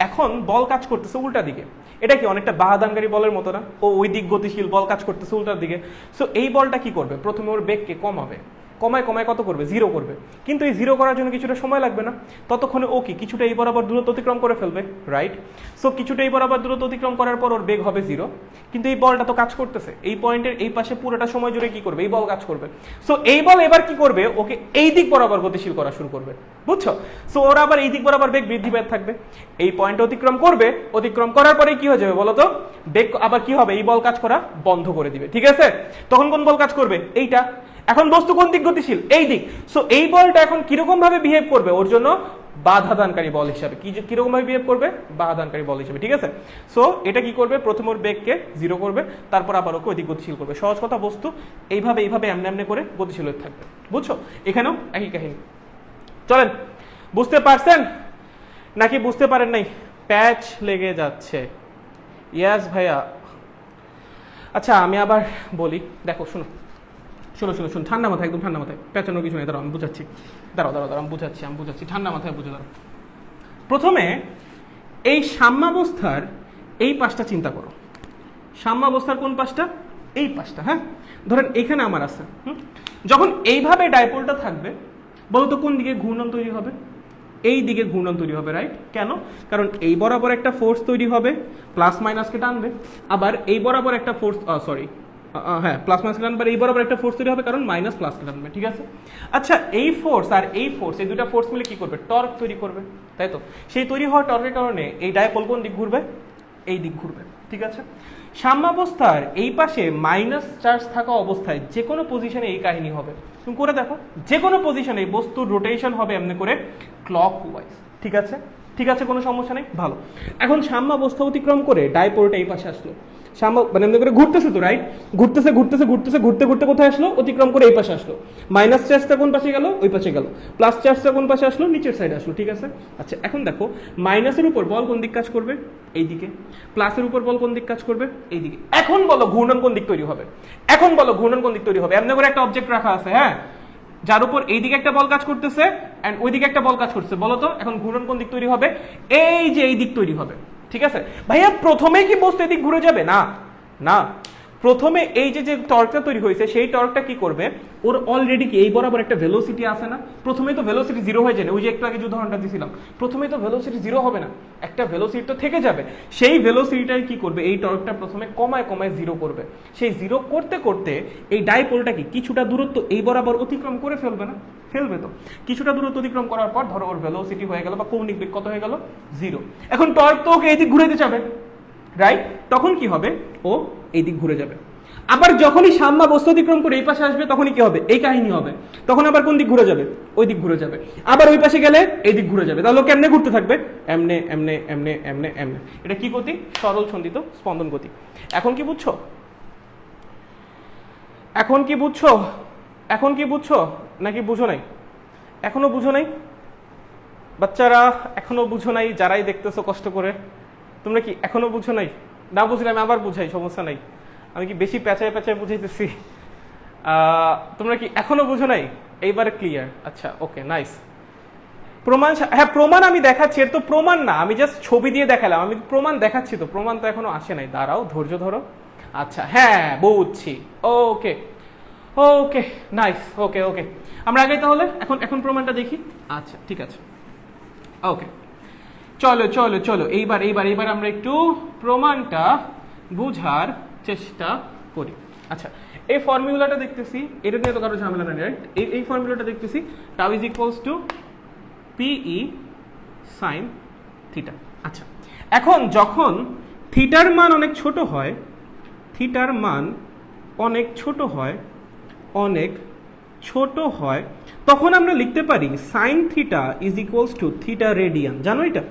এখন বল কাজ করতেছে উল্টা দিকে। এটা কি অনেকটা বাহাদানকারী বলের মতো না? ও ওই দিক গতিশীল, বল কাজ করতেছে উল্টার দিকে। সো এই বলটা কি করবে? প্রথমে ওর বেগকে কমাবে। কমায় কমায় কত করবে, জিরো করবে। কিন্তু এই জিরো করার জন্য কিছুটা সময় লাগবে না? ততক্ষণে ও কি কিছুটা এই বরাবর দূরত্ব অতিক্রম করে ফেলবে, রাইট? সো কিছুটা এই বরাবর দূরত্ব অতিক্রম করার পর ওর বেগ হবে জিরো। কিন্তু এই বলটা তো কাজ করতেছে, এই পয়েন্টের এই পাশে পুরোটা সময় জুড়ে কি করবে, এই বল কাজ করবে। সো এই বল এবার কি করবে, ওকে এই দিক বরাবর গতিশীল করা শুরু করবে, বুঝছো? সো ওরা আবার এই দিক বরাবর বেগ বৃদ্ধি পেতে থাকবে, এই পয়েন্ট অতিক্রম করবে, অতিক্রম করার পরে কি হয়ে যাবে বলো তো, বেগ আবার কি হবে, এই বল কাজ করা বন্ধ করে দিবে, ঠিক আছে? তখন কোন বল কাজ করবে, এইটা। এখন বস্তু কোন দিক গতিশীল, এই দিক। সো এই বলটা এখন কিরকম ভাবে বিহেভ করবে, ওর জন্য বাধাদানকারী বল হিসাবে, কিরকম ভাবে বিহেভ করবে, বাধাদানকারী বল হিসাবে, ঠিক আছে? সো এটা কি করবে, প্রথম ওর বেগকে জিরো করবে, তারপর আবার ওকে ওইদিক গতিশীল করবে। সহজ কথা, বস্তু এইভাবে এমনে এমনে করে গতিশীল হতে থাকবে, বুঝছো? এখানেও একই কাহিনী। চলেন, বুঝতে পারছেন নাকি বুঝতে পারেন নাই? প্যাচ লেগে যাচ্ছে, ইয়াস ভাইয়া। আচ্ছা আমি আবার বলি, দেখো শোনো শোনো শোনো শোনো, ঠান্ডা মাথায়, একদম ঠান্ডা মাথায়, পেঁচানোর কিছু নেই, দাঁড়াও আমি বুঝাচ্ছি, দাঁড়াও দাঁড়াও দাঁড়াও আমি বুঝাচ্ছি, ঠান্ডা মাথায় বুঝে দাঁড়াও। প্রথমে এই সাম্যাবস্থার এই পাশটা চিন্তা করো, সাম্যাবস্থার কোন পাশটা, এই পাশটা, হ্যাঁ? ধরেন এখানে আমার আছে, যখন এইভাবে ডাইপোলটা থাকবে, বলতো কোন দিকে ঘূর্ণন তৈরি হবে, এই দিকে ঘূর্ণন তৈরি হবে, রাইট? কেন? কারণ এই বরাবর একটা ফোর্স তৈরি হবে, প্লাস মাইনাসকে টানবে, আবার এই বরাবর একটা ফোর্স, হ্যাঁ প্লাস মাইনাস টানবে, এই বরাবর একটা ফোর্স তৈরি হবে, কারণ মাইনাস প্লাসকে টানবে, ঠিক আছে? আচ্ছা এই ফোর্স আর এই ফোর্স, এই দুটা ফোর্স মিলে কি করবে, টর্ক তৈরি করবে, তাই তো? সেই তৈরি হওয়া টর্কের কারণে এই ডাইপোল কোন দিক ঘুরবে, এই দিক ঘুরবে, ঠিক আছে? সাম্যাবস্থার এই পাশে মাইনাস চার্জ থাকা অবস্থায় যে কোনো পজিশনে এই কাহিনী হবে, তুমি করে দেখো, যে কোনো পজিশনে বস্তুর রোটেশন হবে এমনি করে ক্লকওয়াইজ, ঠিক আছে? ঠিক আছে, কোনো সমস্যা নেই, ভালো। এখন সাম্যাবস্থা অতিক্রম করে ডাইপোলটা এই পাশে আসলো, মানে এমনি করে ঘুরতেছে তো, রাইট? ঘুরতেছে ঘুরতেছে ঘুরতেছে, ঘুরতে ঘুরতে কোথায় আসলো, অতিক্রম করে এই পাশে আসলো। মাইনাস চার্জটা কোন পাশে গেল, ওই পাশে গেল। প্লাস চার্জটা কোন পাশে আসলো, নিচের সাইডে আসলো, ঠিক আছে? আচ্ছা এখন দেখো, মাইনাসের উপর বল কোন দিক কাজ করবে, এই দিকে। প্লাসের উপর বল কোন দিক কাজ করবে, এই দিকে। এখন বলো ঘূর্ণন কোন দিক তৈরি হবে, এখন বলো ঘূর্ণন কোন দিক তৈরি হবে। এমনি করে একটা অবজেক্ট রাখা আছে, হ্যাঁ, যার উপর এই দিকে একটা বল কাজ করতেছে এন্ড ওই দিকে একটা বল কাজ করতেছে, বলো তো এখন ঘূর্ণন কোন দিক তৈরি হবে, এই যে এই দিক তৈরি হবে, ঠিক আছে? ভাইয়া প্রথমেই কি বস্তু এদিক ঘুরে যাবে, না না, প্রথমে এই যে টর্কটা তৈরি হয়েছে সেই টর্কটা কি করবে, ওর অলরেডি কি এই বরাবর একটা ভেলোসিটি আছে না, প্রথমেই তো ভেলোসিটি জিরো হয়ে যায় না, ওই যে একটু আগে যে উদাহরণটা দিয়েছিলাম, প্রথমেই তো ভেলোসিটি জিরো হবে না, একটা ভেলোসিটি তো থেকে যাবে। সেই ভেলোসিটিটাই কি করবে, এই টর্কটা প্রথমে কমায় কমায় জিরো করবে। সেই জিরো করতে করতে এই ডাইপোলটা কি কিছুটা দূরত্ব এই বরাবর অতিক্রম করে ফেলবে না, ফেলবে তো। কিছুটা দূরত্ব অতিক্রম করার পর ধরো ওর ভেলোসিটি হয়ে গেল বা কৌণিক বেগ কত হয়ে গেল, জিরো। এখন টর্ক তো ওকে এই দিক ঘুরে যাবে, রাইট? তখন কি হবে, ও এই দিক ঘুরে যাবে। আবার যখনই সাম্যাবস্থা অতিক্রম করে এই পাশে আসবে তখনই কি হবে, এই কাহিনী হবে। তখন আবার কোন দিক ঘুরে যাবে, ওই দিক ঘুরে যাবে। আবার ওই পাশে গেলে এই দিক ঘুরে যাবে। তাহলে কেমনে ঘুরতে থাকবে, এমনে এমনে এমনে এমনে এমনে। এটা কি গতি, সরল সন্ধিত স্পন্দন গতি। এখন কি বুঝছো, এখন কি বুঝছো, এখন কি বুঝছো নাকি বুঝো নাই, এখনো বুঝো নাই? বাচ্চারা এখনো বুঝো নাই, যারাই দেখতেছো কষ্ট করে, তোমরা কি এখনো বুঝো নাই? না বুঝলে আমি আবার বুঝাই, সমস্যা নাই। আমি কি বেশি পেঁচায় পেঁচায় বুঝাইতেছি? তোমরা কি এখনো বুঝো নাই? এইবারে ক্লিয়ার? আচ্ছা ওকে, নাইস। প্রমাণ, হ্যাঁ প্রমাণ আমি দেখাচ্ছি, এর তো প্রমাণ না, আমি জাস্ট ছবি দিয়ে দেখালাম, আমি প্রমাণ দেখাচ্ছি, তো প্রমাণ তো এখনো আসে নাই, দাঁড়াও ধৈর্য ধরো। আচ্ছা হ্যাঁ বুঝছি, ওকে ওকে নাইস, ওকে ওকে আমরা আগে তাহলে এখন প্রমাণটা দেখি। আচ্ছা ঠিক আছে, ওকে চলো চলো চলো, এইবার এইবার এইবার আমরা একটু প্রমাণটা বুঝার চেষ্টা করি। আচ্ছা এই ফর্মুলাটা দেখতেছি, এটা নিয়ে তো কারো ঝামেলা নেই, রাইট? এই ফর্মুলাটা দেখতেছি, tau is equals to PE sine theta. আচ্ছা এখন যখন থিটার মান অনেক ছোট হয়, থিটার মান অনেক ছোট হয়, অনেক ছোট হয়, তখন আমরা লিখতে পারি sine theta is equals two theta radian. জানো এটা?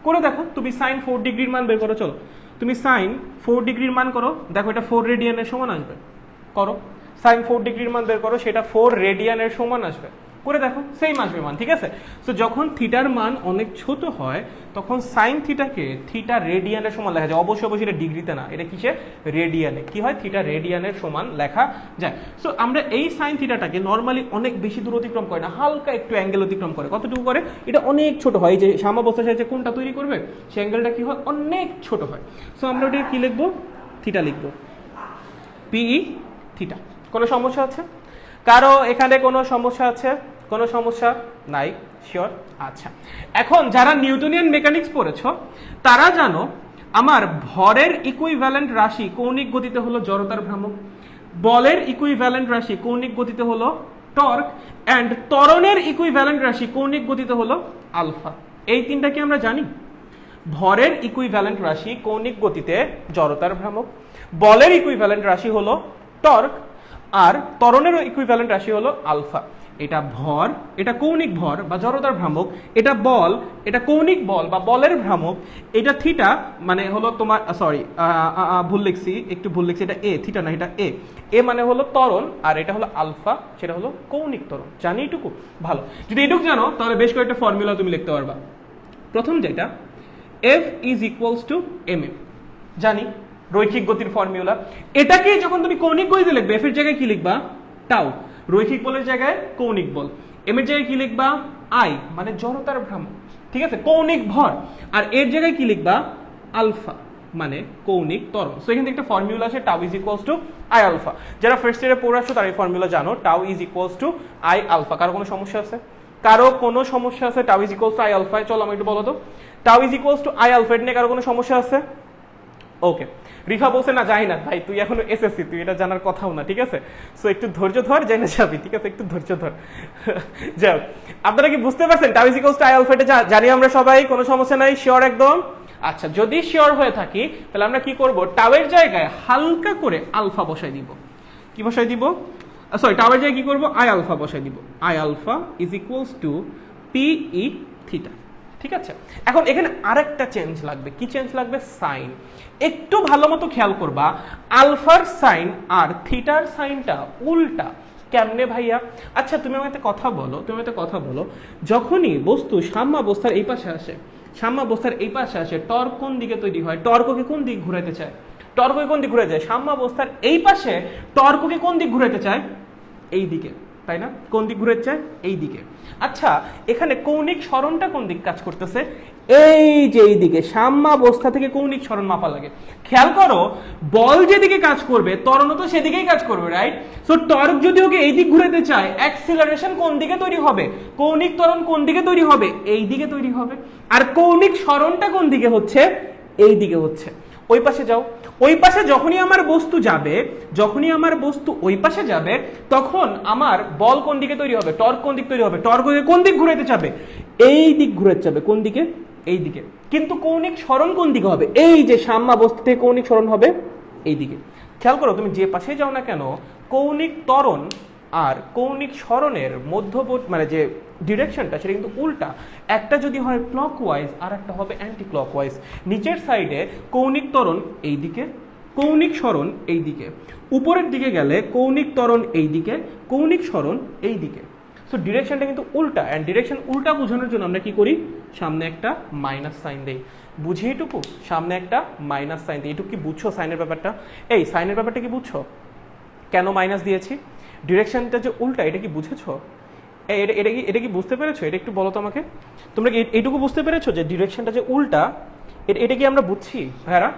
করে দেখো, তুমি সাইন 4 ডিগ্রির মান বের করো, চলো তুমি সাইন 4 ডিগ্রির মান করো, দেখো এটা 4 রেডিয়ানের সমান আসবে। করো, সাইন 4 ডিগ্রির মান বের করো, সেটা 4 রেডিয়ানের সমান আসবে। করে দেখো, সেম আসবে মান, ঠিক আছে? তো যখন থিটার মান অনেক ছোট হয় তখন সাইন থিটাকে থিটা রেডিয়ানের সমান লেখা যায়। অবশ্যই অবশ্যই এটা ডিগ্রিতে না, এটা কিসে, রেডিয়ানে। কি হয়, থিটা রেডিয়ানের সমান লেখা যায়। সো আমরা এই সাইন থিটাটাকে নর্মালি অনেক বেশি দূর অতিক্রম করে না, হালকা একটু অ্যাঙ্গেল অতিক্রম করে। কতটুকু করে, এটা অনেক ছোট হয়, যে সাম্যাবস্থার সাহায্যে কোনটা তৈরি করবে সেই অ্যাঙ্গেলটা কি হয়, অনেক ছোট হয়। সো আমরা ওটা কি লিখবো, থিটা লিখবো, পিই থিটা। কোনো সমস্যা আছে? কারো এখানে কোনো সমস্যা আছে? কোনো সমস্যা নাই? শিওর? আচ্ছা, এখন যারা নিউটনিয়ান মেকানিক্স পড়েছো তারা জানো আমার ভরের ইকুইভ্যালেন্ট রাশি কৌণিক গতিতে হলো জড়তার ভ্রামক, বলের ইকুইভ্যালেন্ট রাশি কৌণিক গতিতে হলো টর্ক, এন্ড ত্বরণের ইকুইভ্যালেন্ট রাশি কৌণিক গতিতে হলো আলফা। এই তিনটা কি আমরা জানি? ভরের ইকুইভ্যালেন্ট রাশি কৌণিক গতিতে জড়তার ভ্রামক, বলের ইকুইভ্যালেন্ট রাশি হলো টর্ক, আর ত্বরণের ইকুইভ্যালেন্ট রাশি হলো আলফা। এটা ভর, এটা কৌণিক ভর বা জড়তার ভ্রামক, এটা বল, এটা কৌণিক বল বা বলের ভ্রামক, এটা থিটা মানে হলো তোমার সরি ভুল লিখছি, একটু ভুল লিখছি, এটা এ, থিটা না, এটা এ, এ মানে হলো ত্বরণ, আর এটা হলো আলফা, সেটা হলো কৌণিক ত্বরণ। জানি এটুকু? ভালো, যদি এটুকু জানো তাহলে বেশ কয়েকটা ফর্মুলা তুমি লিখতে পারবা। প্রথম যেটা F is equals to m m, জানি রৈখিক গতির ফর্মুলা। এটাকে যখন তুমি কৌণিক গতিতে লিখবে এফ এর জায়গায় কি লিখবা? টাউ। রৈখিক বলের জায়গায় কৌণিক বল। এম এর জায়গায় কি লিখবা? আই, মানে জড়তার ভ্রামক, ঠিক আছে, কৌণিক ভর। আর এর জায়গায় কি লিখবা? আলফা, মানে কৌণিক ত্বরণ। সো এখান থেকে একটা ফর্মুলা আছে, tau is equals to I alpha. যারা ফার্স্ট ইয়ারে পড়ে আসছো তারা এই ফর্মুলা জানো, tau is equals to I alpha. কারো কোনো সমস্যা আছে? কারো কোনো সমস্যা আছে? Tau is equals to I alpha, চলো আমি একটু বলো তো। Tau is equals to I alpha নিয়ে কারো কোনো সমস্যা আছে? ওকে, রিফা বলছে না যাই না ভাই, তুই এখনো এসএসসি, তুই এটা জানার কথাও না, ঠিক আছে। সো একটু ধৈর্য ধর, জেনে যাবি, ঠিক আছে, একটু ধৈর্য ধর। যাও, আপনারা কি বুঝতে পারছেন? Tau is equals to I alpha, এটা জানি আমরা সবাই, কোনো সমস্যা নাই? শিওর একদম? আচ্ছা, যদি শিওর হয়ে থাকি তাহলে আমরা কি করব? টাউ এর জায়গায় হালকা করে আলফা বসাই দিব। কি বসাই দিব? সরি, টাউ এর জায়গায় কি করব? আই আলফা বসাই দিব। I alpha is equals to P E theta, ঠিক আছে। এখন এখানে আরেকটা চেঞ্জ লাগবে। কি চেঞ্জ লাগবে? সাইন। একটু ভালো মতো খেয়াল করবা, আলফার সাইন আর থিটার সাইনটা উল্টা। কেমনে ভাইয়া? আচ্ছা তুমি আমাকে কথা বলো, যখনই বস্তু সাম্যাবস্থার এই পাশে আসে, সাম্যাবস্থার এই পাশে আসে, টর্ক কোন দিকে তৈরি হয়? টর্ককে কোন দিক ঘুরাতে চায়? টর্ককে কোন দিক ঘুরে যায়? সাম্যাবস্থার এই পাশে টর্ককে কোন দিক ঘুরাতে চায়? এই দিকে, তাই না? কোন দিক ঘুরে চায়? এই দিকে। আচ্ছা, এখানে কৌণিক সরণটা কোন দিক কাজ করতেছে? এই যে এই দিকে, সাম্যাবস্থা থেকে কৌণিক সরণ মাপা লাগে। খেয়াল করো, বল যেদিকে কাজ করবে ত্বরণ তো সেদিকেই কাজ করবে, রাইট? সো টর্ক যদি ওকে এই দিক ঘুরাতে চায়, অ্যাক্সিলারেশন কোন দিকে তৈরি হবে? কৌণিক ত্বরণ কোন দিকে তৈরি হবে? এই দিকে তৈরি হবে। আর কৌণিক সরণটা কোন দিকে হচ্ছে? এই দিকে হচ্ছে। ওই পাশে যাও, ওই পাশে যখনই আমার বস্তু ওই পাশে যাবে, তখন আমার বল কোন দিকে তৈরি হবে? টর্ক কোন দিক তৈরি হবে? টর্ক কোন দিক ঘুরাতে যাবে? এই দিক ঘুরাতে যাবে। কোন দিকে? এই দিকে। কিন্তু কৌণিক সরণ কোন দিকে হবে? এই যে সাম্যাবস্থা থেকে কৌণিক সরণ হবে এই দিকে। খেয়াল করো, তুমি যে পাশে যাও না কেন, কৌণিক ত্বরণ আর কৌণিক সরণের মধ্যবর্তী মানে যে ডিরেকশনটা সেটা কিন্তু উল্টা। একটা যদি হয় ক্লকওয়াইজ আর একটা হবে অ্যান্টি ক্লকওয়াইজ। নিচের সাইডে কৌণিক ত্বরণ এই দিকে, কৌণিক সরণ এই দিকে। উপরের দিকে গেলে কৌণিক ত্বরণ এই দিকে, কৌণিক সরণ এই দিকে। সো ডিরেকশনটা কিন্তু উল্টা, অ্যান্ড ডিরেকশন উল্টা বোঝানোর জন্য আমরা কি করি? সামনে একটা মাইনাস সাইন দেই। বুঝি এটুকু? সামনে একটা মাইনাস সাইন দিই। এটুকু কি বুঝছো সাইনের ব্যাপারটা? এই সাইনের ব্যাপারটা কি বুঝছো? কেন মাইনাস দিয়েছি? ডিরেকশনটা যে উল্টা, এটা কি বুঝেছো? এটা কি বুঝতে পেরেছো? এটা একটু বলো তো আমাকে। তোমরা কি এইটুকু বুঝতে পেরেছো যে ডিরেকশনটা যে উল্টা? এটা কি আমরা বুঝছি ভাইরা?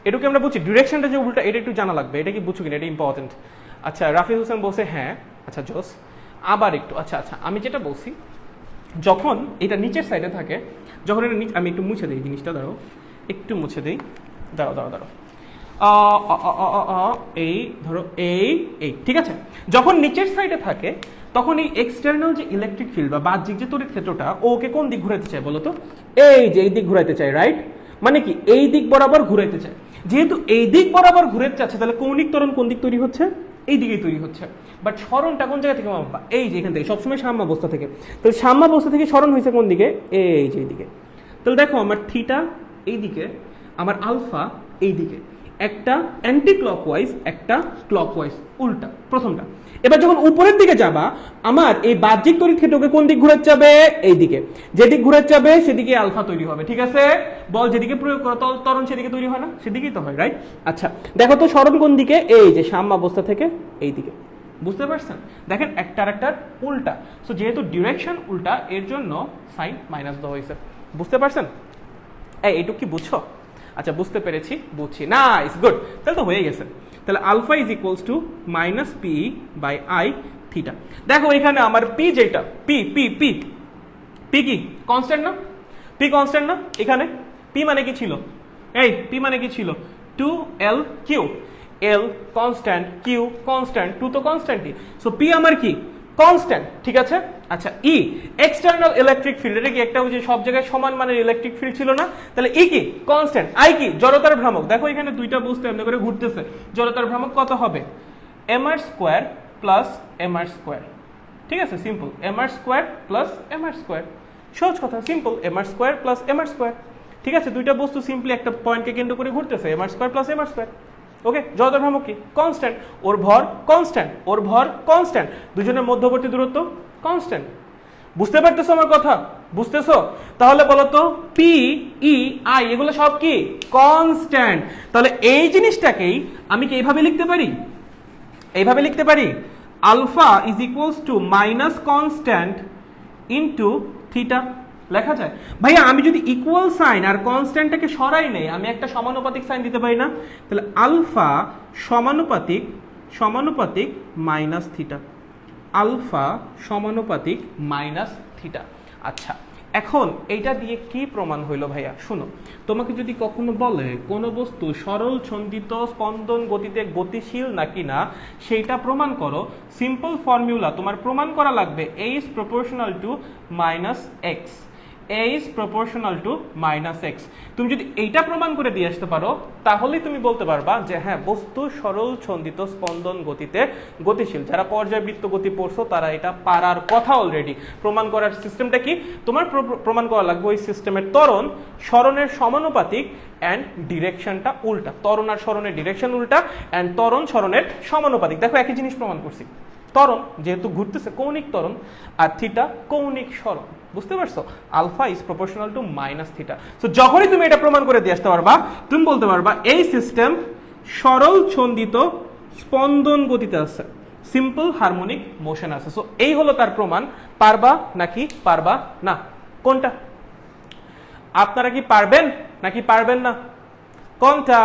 এটুকু আমরা বুঝছি ডিরেকশনটা যে উল্টা, এটা একটু জানা লাগবে। এটা কি বুঝছো কিনা? এটা ইম্পর্টেন্ট। আচ্ছা, রাফিজ হোসেন বলছে হ্যাঁ। আচ্ছা জোস, আবার একটু। আচ্ছা, আমি যেটা বলছি, যখন এটা নিচের সাইডে থাকে, যখন এটা আমি একটু মুছে দিই জিনিসটা, দাঁড়াও একটু মুছে দিই, দাঁড়াও এই ধরো এই, ঠিক আছে। যখন নিচের সাইডে থাকে তখন এই এক্সটার্নাল যে ইলেকট্রিক ফিল্ড বা বাহ্যিক যে তড়িৎ ক্ষেত্রটা, ওকে কোন দিক ঘুরাতে চায় বলো তো? এই যে এই দিক ঘুরাইতে চায়, রাইট? মানে কি এই দিক বরাবর ঘুরাইতে চায়। যেহেতু এই দিক বরাবর ঘুরাতে চাচ্ছে, তাহলে কৌণিক ত্বরণ কোন দিক তৈরি হচ্ছে? এই দিকেই তৈরি হচ্ছে। বাট সরণটা কোন জায়গা থেকে মাপবা? এই যে এখান থেকে, সবসময় সাম্যাবস্থা থেকে। তাহলে সাম্যাবস্থা থেকে সরণ হয়েছে কোন দিকে? এই যে এই দিকে। তাহলে দেখো, আমার থিটা এই দিকে, আমার আলফা এই দিকে। একটা অ্যান্টি ক্লকওয়াইজ, একটা ক্লকওয়াইজ, উল্টা প্রথমটা। এবার যখন উপরের দিকে যাবা, আমার এই বাহ্যিক তড়িৎ ক্ষেত্রকে কোন দিক ঘুরাতে যাবে? এই দিকে। যেদিক ঘুরাতে যাবে সেদিকে আলফা তৈরি হবে, ঠিক আছে? বল যেদিকে প্রয়োগ করো, ত্বরণ সেদিকে তৈরি হয় না? সেদিকেই তো হয়, রাইট? আচ্ছা দেখো তো, সরণ কোন দিকে? এই যে সাম্যাবস্থা থেকে এই দিকে। বুঝতে পারছেন? দেখেন একটা আরেকটার উল্টা। সো যেহেতু ডিরেকশন উল্টা, এর জন্য সাইন মাইনাস দেওয়া হয়েছে। বুঝতে পারছেন? এইটুকু কি বুঝছো? আচ্ছা, বুঝতে পেরেছি, বুঝছি, নাইস, গুড। তাহলে তো হয়ে গেছে। তাহলে alpha is equals to minus P by I theta. দেখো এখানে আমার পি যেটা পি পি পি পি কি কনস্ট্যান্ট না? পি কনস্ট্যান্ট না? এখানে পি মানে কি ছিল? এই পি মানে কি ছিল? 2l Q. L constant, Q constant, 2 তো কনস্ট্যান্টই। সো পি আমার কি কনস্ট্যান্ট, ঠিক আছে? আচ্ছা ই এক্সটার্নাল ইলেকট্রিক ফিল্ড, এটা কি একটা ওই যে সব জায়গায় সমান মানের ইলেকট্রিক ফিল্ড ছিল না? তাহলে ই কি কনস্ট্যান্ট। আই কি জড়তার ভ্রামক। দেখো এখানে দুইটা বস্তু এমনি করে ঘুরতেছে, জড়তার ভ্রামক কত হবে? mr square plus mr square, ঠিক আছে? Simple mr square plus mr square, সহজ কথা, simple mr square plus mr square, ঠিক আছে? দুইটা বস্তু সিম্পলি একটা পয়েন্টকে কেন্দ্র করে ঘুরতেছে, mr square plus mr square. Okay, জড়তার ভ্রামক কি কনস্ট্যান্ট, ওর ভর কনস্ট্যান্ট, ওর ভর কনস্ট্যান্ট, দুজনের মধ্যবর্তী দূরত্ব কনস্ট্যান্ট। বুঝতে পারতেছো আমার কথা? বুঝতেছো? তাহলে বলো তো পি ই আই এগুলো সব কি কনস্ট্যান্ট। তাহলে এই জিনিসটাকেই আমি কি এইভাবে লিখতে পারি? এইভাবে লিখতে পারি, alpha is equals to minus constant into theta. লেখা যায় ভাইয়া, আমি যদি ইকুয়াল সাইন আর কনস্ট্যান্টটাকে সরাই নেই, আমি একটা সমানুপাতিক সাইন দিতে পারি না? তাহলে আলফা সমানুপাতিক সমানুপাতিক মাইনাস থিটা, আলফা সমানুপাতিক মাইনাস থিটা। আচ্ছা, এখন এইটা দিয়ে কি প্রমাণ হইলো ভাইয়া? শুনো, তোমাকে যদি কখনো বলে কোন বস্তু সরল ছন্দিত স্পন্দন গতিতে গতিশীল নাকি না, সেইটা প্রমাণ করো। সিম্পল ফর্মুলা তোমার প্রমাণ করা লাগবে a is proportional to minus x, a is proportional to minus x। তুমি যদি এইটা প্রমাণ করে দিয়ে আসতে পারো, তাহলেই তুমি বলতে পারবা যে হ্যাঁ, বস্তু সরল ছন্দিত স্পন্দন গতিতে গতিশীল। যারা পর্যায়বৃত্ত গতি পড়ছো তারা এটা পারার কথা অলরেডি। প্রমাণ করার সিস্টেমটা কি? তোমার প্রমাণ করা লাগবে ওই সিস্টেমের ত্বরণ সরণের সমানুপাতিক অ্যান্ড ডিরেকশনটা উল্টা, ত্বরণ আর সরণের ডিরেকশন উল্টা অ্যান্ড ত্বরণ সরণের সমানুপাতিক। দেখো একই জিনিস প্রমাণ করছি, ত্বরণ যেহেতু ঘুরতেছে কৌণিক ত্বরণ আর থিটা কৌণিক সরণ। বুঝতে পারছো? Alpha is proportional to minus theta. So যখনই তুমি এটা প্রমাণ করে দিয়ে আসতে পারবা, তুমি বলতে পারবা এই সিস্টেম সরল ছন্দিত স্পন্দন গতিতে আছে, সিম্পল হারমোনিক মোশন আছে। সো এই হলো তার প্রমাণ। পারবা নাকি পারবা না? কোনটা? আপনারা কি পারবেন নাকি পারবেন না? কোনটা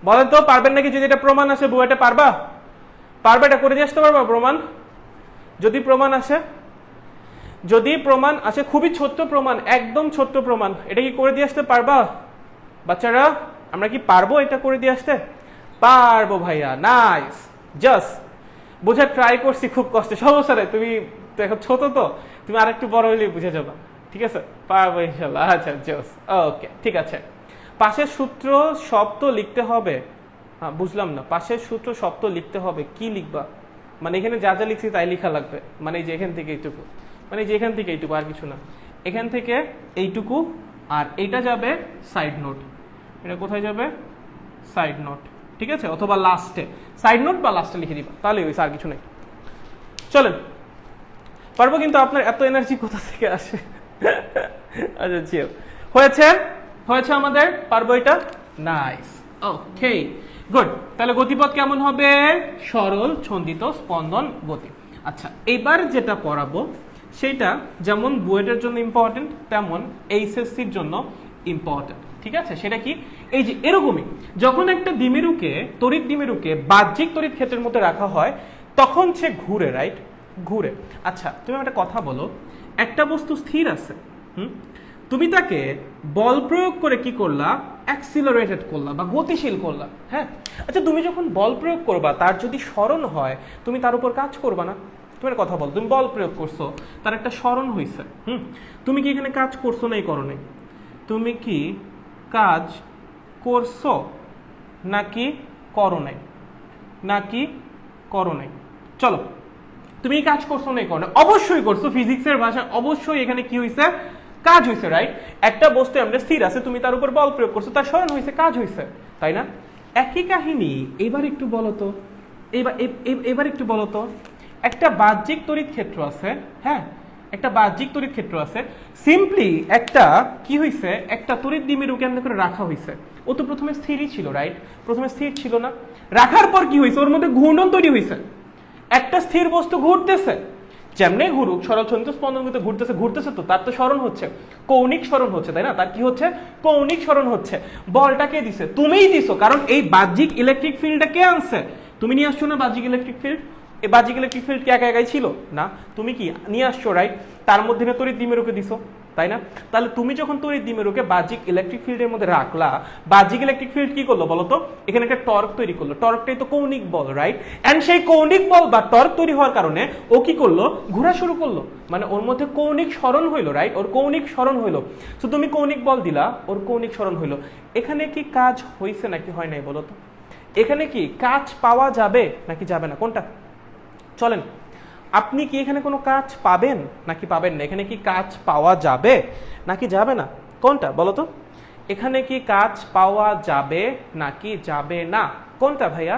বলেন তো? পারবেন নাকি? যদি এটা প্রমাণ আসে বউ, এটা পারবা? পারবে? এটা করে দিয়ে আসতে পারবা প্রমাণ? যদি প্রমাণ আসে, যদি প্রমাণ আসে, খুবই ছোট্ট প্রমাণ, একদম ছোট্ট প্রমাণ, এটা কি করে দিয়ে আসতে পারবা বাচ্চারা? আমরা কি পারবো এটা করে দিয়ে আসতে? পারবো ভাইয়া, নাইস। জাস্ট বোঝার ট্রাই করছি খুব কষ্টে, সমস্যা নেই। তুমি দেখো ছোট তো, তুমি আরেকটু বড় হইলে বুঝে যাবা, ঠিক আছে? পারবো ইনশাল্লাহ। আচ্ছা জোস, ওকে ঠিক আছে। পাশের সূত্র শব্দ লিখতে হবে। হ্যাঁ বুঝলাম না, পাশের সূত্র শব্দ লিখতে হবে, কি লিখবা? মানে এখানে যা যা লিখছি তাই লেখা লাগবে, মানে যে এখান থেকে এইটুকু, মানে যে এখান থেকে এইটুকু, আর কিছু না। এখান থেকে এইটুকু, আর এইটা যাবে সাইড নোট। এটা কোথায় যাবে? সাইড নোট, ঠিক আছে? অথবা লাস্টে সাইড নোট বা লাস্টে লিখে দিবা, তাহলে হয়েছে, আর কিছু নেই। চলেন, পারবো। কিন্তু আপনার এত এনার্জি কোথা থেকে আসে? আচ্ছা জি, হয়েছে হয়েছে আমাদের, পারবো এটা, নাইস, ওকে গুড। তাহলে গতিপথ কেমন হবে? সরল ছন্দিত স্পন্দন গতি। আচ্ছা, এবার যেটা পড়াবো সেটা যেমন বুয়েটের জন্য ইম্পর্টেন্ট, তেমন এইচএসসির জন্য ইম্পর্টেন্ট, ঠিক আছে? সেটা কি? এই যে এরকমই যখন একটা দ্বিমেরুকে, তড়িৎ দ্বিমেরুকে বাহ্যিক তড়িৎ ক্ষেত্রের মধ্যে রাখা হয়, তখন সে ঘুরে, রাইট? ঘুরে। আচ্ছা, তুমি একটা কথা বলো, একটা বস্তু স্থির আছে, তুমি তাকে বল প্রয়োগ করে কি করলা? অ্যাক্সিলারেটেড করলা বা গতিশীল করলা, হ্যাঁ? আচ্ছা, তুমি যখন বল প্রয়োগ করবা, তার যদি সরণ হয়, তুমি তার উপর কাজ করবা না? তুমি একটা কথা বল, তুমি বল প্রয়োগ করছো, তার একটা সরণ হইছে, তুমি কি এখানে কাজ করছো না? এই করণে তুমি কি কাজ করছো নাকি করো নাই? নাকি করো নাই? চলো, তুমি কাজ করছো না? এই করণে অবশ্যই করছো। ফিজিক্সের ভাষায় অবশ্যই এখানে কি হইছে? কাজ হইছে, রাইট? একটা বস্তু আমরা স্থির আছে, তুমি তার উপর বল প্রয়োগ করছো, তার সরণ হইছে, কাজ হইছে, তাই না? একই কাহিনী এবার একটু বলো তো, এবার একটু বলো তো, একটা বাহ্যিক তড়িৎ ক্ষেত্র আছে, হ্যাঁ, একটা বাহ্যিক তড়িৎ ক্ষেত্র আছে, সিম্পলি একটা কি হইছে? একটা তড়িৎ দ্বিমেরুকে কেমন করে রাখা হইছে? ও তো প্রথমে স্থিরই ছিল, রাইট? প্রথমে স্থির ছিল না, রাখার পর কি হইছে? ওর মধ্যে ঘূর্ণন তৈরি হইছে, একটা স্থির বস্তু ঘুরতেছে, যেমনি ঘুরুক, সরল ছন্দিত স্পন্দন গতিতে ঘুরতেছে, ঘুরতেছে তো তার তো সরণ হচ্ছে, কৌণিক সরণ হচ্ছে, তাই না? তার কি হচ্ছে? কৌণিক সরণ হচ্ছে। বলটা কে দিছে? তুমিই দিছো, কারণ এই বাহ্যিক ইলেকট্রিক ফিল্ডটা কে আনছে? তুমি নিয়ে আসছো না বাহ্যিক ইলেকট্রিক ফিল্ড? এই বাহ্যিক ইলেকট্রিক ফিল্ড কি একা একাই ছিল না, তুমি কি নিয়ে আসছো রাইট, তার মধ্যে না তড়িৎ দ্বিমেরুকে দিছো, তাই না? তাহলে তুমি যখন তড়িৎ দ্বিমেরুকে বাহ্যিক ইলেকট্রিক ফিল্ডের মধ্যে রাখলা, বাহ্যিক ইলেকট্রিক ফিল্ড কি করলো বলো তো, এখানে একটা টর্ক তৈরি করলো, টর্কটাই তো কৌণিক বল রাইট, এন্ড সেই কৌণিক বল বা টর্ক তৈরি হওয়ার কারণে ও কি করলো, ঘোরা শুরু করলো, মানে ওর মধ্যে কৌণিক সরণ হইলো রাইট, ওর কৌণিক সরণ হইলো। তো তুমি কৌণিক বল দিলা, ওর কৌণিক সরণ হইলো। এখানে কি কাজ হইছে নাকি হয় নাই বলো তো? এখানে কি কাজ পাওয়া যাবে নাকি যাবে না, কোনটা? চলেন, আপনি কি এখানে কোনো কাজ পাবেন নাকি পাবেন না? এখানে কি কাজ পাওয়া যাবে নাকি যাবে না, কোনটা বলো তো? এখানে কি কাজ পাওয়া যাবে নাকি যাবে না, কোনটা ভাইয়া?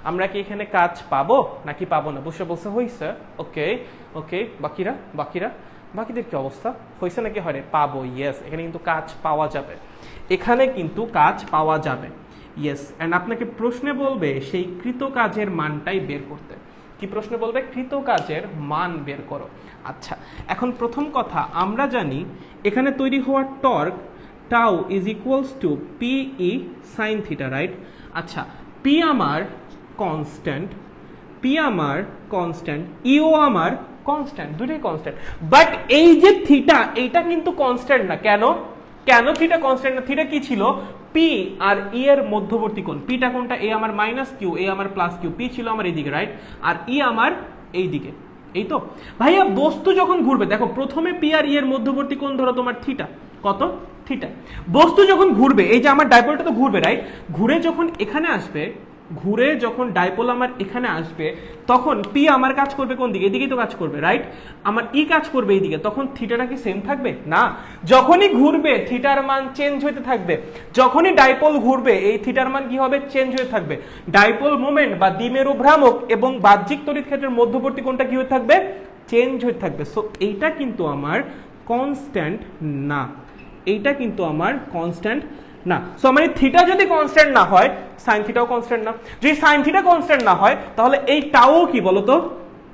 আমরা কি এখানে কাজ পাবো নাকি পাবো না? বসে বসে হইছে, ওকে ওকে। বাকিদের কি অবস্থা, হইছে নাকি হয় না? পাবো, ইয়েস, এখানে কিন্তু কাজ পাওয়া যাবে, এখানে কিন্তু কাজ পাওয়া যাবে, ইয়েস। এন্ড আপনাকে প্রশ্নে বলবে সেই কৃত কাজের মানটাই বের করতে। কি প্রশ্ন বলবে? কৃত কাজের মান বের করো। আচ্ছা, এখন প্রথম কথা আমরা জানি এখানে তৈরি হওয়া torque tau is equals to PE sine theta right. আচ্ছা, পি আমার কনস্ট্যান্ট, ইও আমার কনস্ট্যান্ট, দুটোই কনস্ট্যান্ট, বাট এই যে থিটা এইটা কিন্তু কনস্ট্যান্ট না। কেন থিটা কনস্ট্যান্ট না? থিটা কি ছিল? পি আর ই এর মধ্যবর্তী কোণ। পিটা কোনটা? এ আমার মাইনাস কিউ, এ আমার প্লাস কিউ, পি ছিল আমার এইদিকে রাইট, আর ই আমার এইদিকে, এই তো ভাইয়া। বস্তু যখন ঘুরবে, দেখো প্রথমে পি আর ই এর মধ্যবর্তী কোণ ধরো তোমার থিটা, কত? থিটা। বস্তু যখন ঘুরবে, এই যে আমার ডাইপোলটা তো ঘুরবে রাইট, ঘুরে যখন এখানে আসবে, ঘুরে যখন ডাইপোল আমার এখানে আসবে, তখন পি আমার কাজ করবে কোন দিকে? এদিকেই তো কাজ করবে রাইট, আমার ই কাজ করবে এইদিকে। তখন থিটাটা কি সেম থাকবে না? যখনই ঘুরবে থিটার মান চেঞ্জ হতে থাকবে, যখনই ডাইপোল ঘুরবে এই থিটার মান কি হবে? চেঞ্জ হতে থাকবে। ডাইপোল মোমেন্ট বা দ্বিমেরু ভ্রামক এবং বাহ্যিক তড়িৎ ক্ষেত্রের মধ্যবর্তী কোণটা কি হতে থাকবে? চেঞ্জ হতে থাকবে। সো এইটা কিন্তু আমার কনস্ট্যান্ট না, এইটা কিন্তু আমার কনস্ট্যান্ট না। সো মানে থিটা যদি কনস্ট্যান্ট না হয়, সাইন থিটাও কনস্ট্যান্ট না। যদি সাইন থিটা কনস্ট্যান্ট না হয়, তাহলে এই টাও কি বলতো?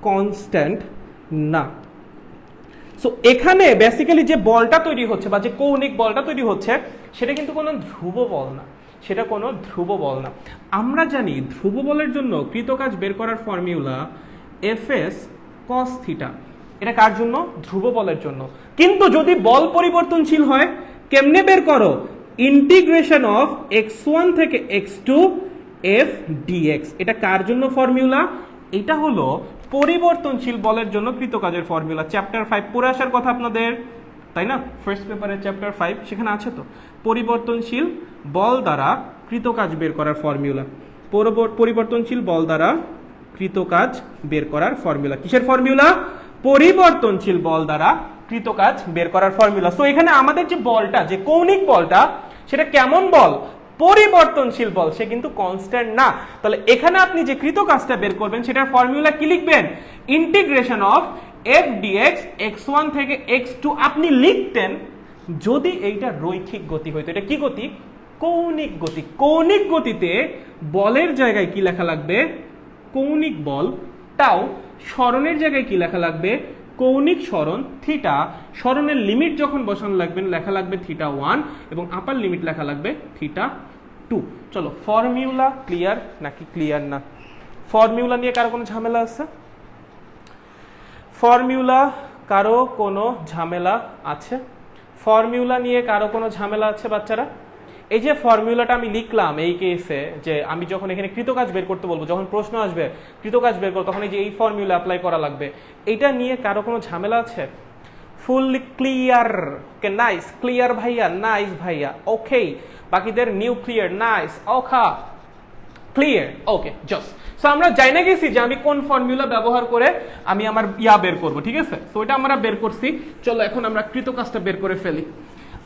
কনস্ট্যান্ট না। সো এখানে বেসিক্যালি যে বলটা তৈরি হচ্ছে বা যে কৌণিক বলটা তৈরি হচ্ছে, সেটা কিন্তু কোনো ধ্রুব বল না, সেটা কোনো ধ্রুব বল না। আমরা জানি ধ্রুব বলের জন্য কৃতকাজ বের করার ফর্মুলা এফএস কস থিটা। এটা কার জন্য? ধ্রুব বলের জন্য। কিন্তু যদি বল পরিবর্তনশীল হয়, কেমনে বের করো? ইন্টিগ্রেশন অফ x1 থেকে x2 f dx। এটা কার জন্য ফর্মুলা? এটা হলো পরিবর্তনশীল বলের জন্য কৃতকাজের ফর্মুলা। চ্যাপ্টার 5 পড়ে আসার কথা আপনাদের, তাই না? ফার্স্ট পেপারের চ্যাপ্টার 5 সেখানে আছে তো, পরিবর্তনশীল বল দ্বারা কৃতকাজ বের করার ফর্মুলা। পরিবর্তনশীল বল দ্বারা কৃতকাজ বের করার ফর্মুলা। কিসের ফর্মুলা? পরিবর্তনশীল বল দ্বারা কৃতকাজ বের করার ফর্মুলা। সো এখানে আমাদের যে বলটা, যে কৌণিক বলটা, সেটা কেমন বল? পরিবর্তনশীল বল, সে কিন্তু কনস্ট্যান্ট না। তাহলে এখানে আপনি যে কৃতকাজটা বের করবেন সেটার ফর্মুলা কি লিখবেন? Integration of f dx x1 থেকে x2 আপনি লিখতেন যদি এইটা রৈখিক গতি হইতো। এটা কি গতি? কৌণিক গতি। কৌণিক গতিতে বলের জায়গায় কি লেখা লাগবে? কৌণিক বল টাও। সরণের জায়গায় কি লেখা লাগবে? কৌণিক সরণ থিটা। সরণের লিমিট যখন বসানো লাগবে, লেখা লাগবে থিটা 1 এবং আপার লিমিট লেখা লাগবে থিটা 2। চলো, ফর্মুলা ক্লিয়ার নাকি ক্লিয়ার না? ফর্মুলা নিয়ে কারো কোনো ঝামেলা আছে? ফর্মুলা কারো কোনো ঝামেলা আছে? ফর্মুলা নিয়ে কারো কোনো ঝামেলা আছে বাচ্চারা? এই যে ফর্মুলাটা আমি লিখলাম এই কেসে, যে আমি যখন এখানে কৃতকাজ বের করতে বলবো, যখন প্রশ্ন আসবে কৃতকাজ বের করো, তখন এই যে এই ফর্মুলা অ্যাপ্লাই করা লাগবে, এটা নিয়ে কারো কোনো ঝামেলা আছে? Fully clear? Okay, nice, clear ভাইয়া, নাইস ভাইয়া, ওকে। বাকিদের new clear, nice, okay, clear, okay, just. So আমরা যাই না গেছি যে আমি কোন ফর্মুলা ব্যবহার করে আমি আমার বের করব, ঠিক আছে? তো এটা আমরা বের করছি। চলো এখন আমরা কৃতকাজটা বের করে ফেলি।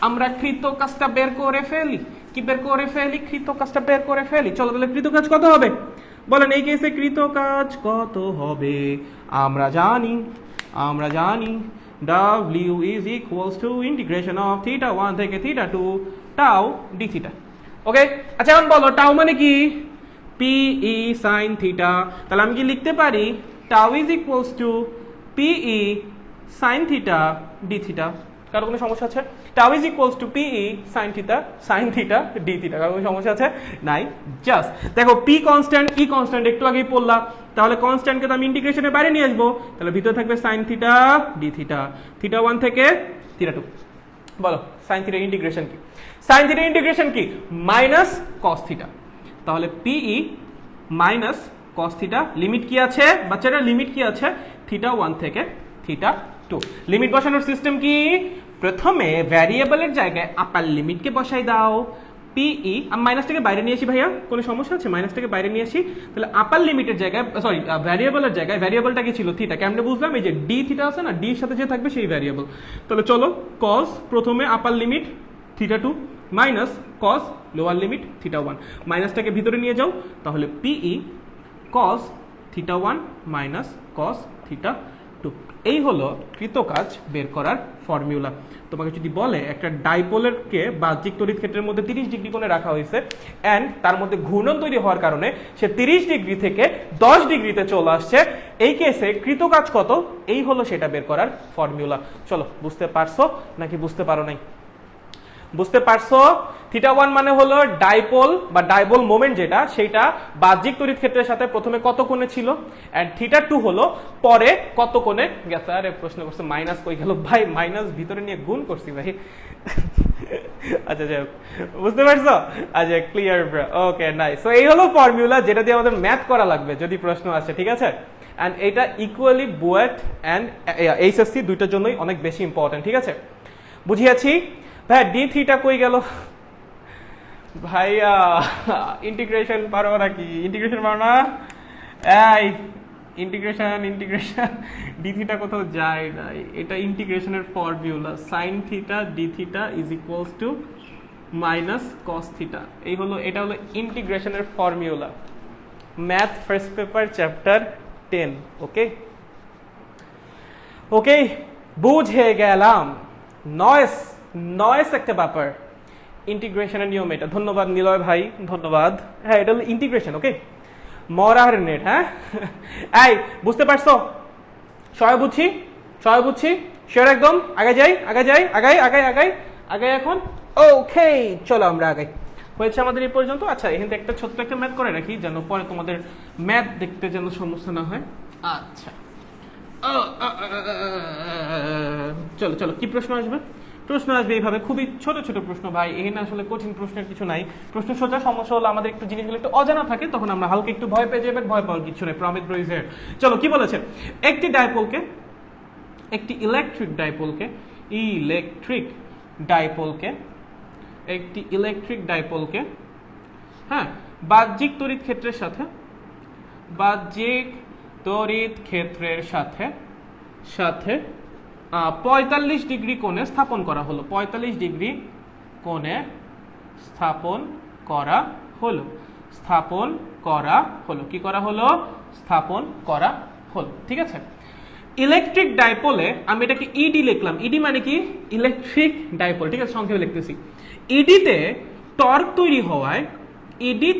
আমরা কৃতকাজটা বের করে ফেলি। কি বের করে ফেলি? কৃতকাজটা বের করে ফেলি। চলো তাহলে কৃতকাজ কত হবে বলেন? এই কেসে কৃতকাজ কত হবে? আমরা জানি W is equals to integration of theta 1 থেকে theta 2 tau d theta। ওকে, আচ্ছা এখন বলো টাউ মানে কি? PE sin theta। তাহলে আমি কি লিখতে পারি? tau is equals to PE sin theta d theta। কারো কোনো সমস্যা আছে? Tau is equals to PE sine theta D theta, কারো কোনো সমস্যা আছে? নাই। জাস্ট দেখো পি কনস্ট্যান্ট ই কনস্ট্যান্ট একটু আগেই পড়লাম, তাহলে কনস্ট্যান্টকে তো আমি ইন্টিগ্রেশনের বাইরে নিয়ে আসবো, তাহলে ভিতরে থাকবে sign theta D theta, theta 1 থেকে থিটা 2। বলো সাইন থিটা ইন্টিগ্রেশন কি? সাইন থিটা ইন্টিগ্রেশন কি? Minus cos theta. তাহলে পিই মাইনাস কস থিটা, লিমিট কি আছে বাচ্চারা? লিমিট কি আছে? থিটা 1 থেকে থিটা 2। লিমিট বসানোর সিস্টেম কি? প্রথমে ভ্যারিয়েবলের জায়গায় আপার লিমিটকে বসাই দাও, পিই আমি মাইনাসটাকে বাইরে নিয়ে আসি ভাইয়া, কোনো সমস্যা আছে? মাইনাসটাকে বাইরে নিয়ে আসি, তাহলে আপার লিমিটের জায়গায় সরি ভ্যারিয়েবলের জায়গায় ভ্যারিয়েবলটা কি ছিল? থিটা। কেমনে বুঝলাম? এই যে ডি থিটা আছে না, ডির সাথে যে থাকবে সেই ভ্যারিয়েবল। তাহলে চলো কস প্রথমে upper limit theta 2 minus cos lower limit theta 1, মাইনাসটাকে ভিতরে নিয়ে যাও, তাহলে PE cos theta 1 minus cos theta 2। এই হলো কৃতকাজ বের করার ফর্মুলা। তোমাকে যদি বলে একটা ডাইপোলেরকে বাহ্যিক তড়িৎ ক্ষেত্রের মধ্যে 30 ডিগ্রি কোণে রাখা হয়েছে অ্যান্ড তার মধ্যে ঘূর্ণন তৈরি হওয়ার কারণে সে 30 ডিগ্রি থেকে 10 ডিগ্রিতে চলে আসছে, এই কেসে কৃতকাজ কত? এই হলো সেটা বের করার ফর্মুলা। চলো বুঝতে পারছো নাকি বুঝতে পারো নাই? বুঝতে পারছো? থিটা 1 মানে হলো ডাইপোল বা ডাইপোল মোমেন্ট যেটা, সেটা বাহ্যিক তড়িৎ ক্ষেত্রের সাথে প্রথমে কত কোণে ছিল, এন্ড থিটা 2 হলো পরে কত কোণে গেছে। আরে প্রশ্ন করছে মাইনাস কই গেল ভাই? মাইনাস ভিতরে নিয়ে গুণ করছি ভাই। আচ্ছা যাই হোক, বুঝতে পারছো? আচ্ছা clear bro, okay nice. So এই হলো ফর্মুলা যেটা দিয়ে আমাদের ম্যাথ করা লাগবে যদি প্রশ্ন আসে, ঠিক আছে? এন্ড এটা ইকুয়ালি বুয়েট এন্ড এইচএসসি দুইটার জন্যই অনেক বেশি ইম্পর্টেন্ট, ঠিক আছে? বুঝিয়েছি ভাই। ডি থিটা কই গেল ভাইয়া? ইন্টিগ্রেশন পারো নাকি? ইন্টিগ্রেশন পারো না? এই ইন্টিগ্রেশন ডি থিটা কোথাও যায় নাই, এটা ইন্টিগ্রেশনের formula sign theta D theta is equals to minus cos theta. এই হলো, এটা হলো ইন্টিগ্রেশনের formula. Math first paper chapter 10। ওকে ওকে, বুঝে গেলাম। নয়েস একটা ব্যাপার, ইন্টিগ্রেশনের নিয়ম এটা। ধন্যবাদ নিলয় ভাই, ধন্যবাদ। হ্যাঁ এটা হলো ইন্টিগ্রেশন। ওকে, মরার নেট। হ্যাঁ এই বুঝতে পারছো? সবাই বুঝছি শিওর একদম? আগে যাই এখন। ওকে চলো আমরা আগাই। হয়েছে আমাদের এই পর্যন্ত। আচ্ছা এখানে একটা ছোট্ট একটা ম্যাথ করে রাখি যেন পরে তোমাদের ম্যাথ দেখতে যেন সমস্যা না হয়। আচ্ছা চলো কি প্রশ্ন আসবে? প্রশ্ন আসবে এইভাবে, খুবই ছোট ছোট প্রশ্ন ভাই, এখানে আসলে কঠিন প্রশ্নের কিছু নাই। প্রশ্ন সোজা, সমস্যা হলো আমাদের একটু জিনিসগুলো একটু অজানা থাকে, তখন আমরা হালকা একটু ভয় পেয়ে যাবে। ভয় পাওয়ার কিছু নেই, প্রমিত ব্রইজের। চলো কি বলেছে? একটি ইলেকট্রিক ডাইপোলকে হ্যাঁ বাহ্যিক তড়িৎ ক্ষেত্রের সাথে 45 ডিগ্রি কোণে স্থাপন করা হলো। 45 ডিগ্রি কোণে স্থাপন করা হলো। ঠিক আছে? ইলেকট্রিক ডাইপোলে আমি এটাকে ইডি লিখলাম। ইডি মানে কি? ইলেকট্রিক ডাইপোল, ঠিক আছে? সংক্ষেপে লিখতেছি। ইডিতে টর্ক তৈরি হওয়ায় ইডি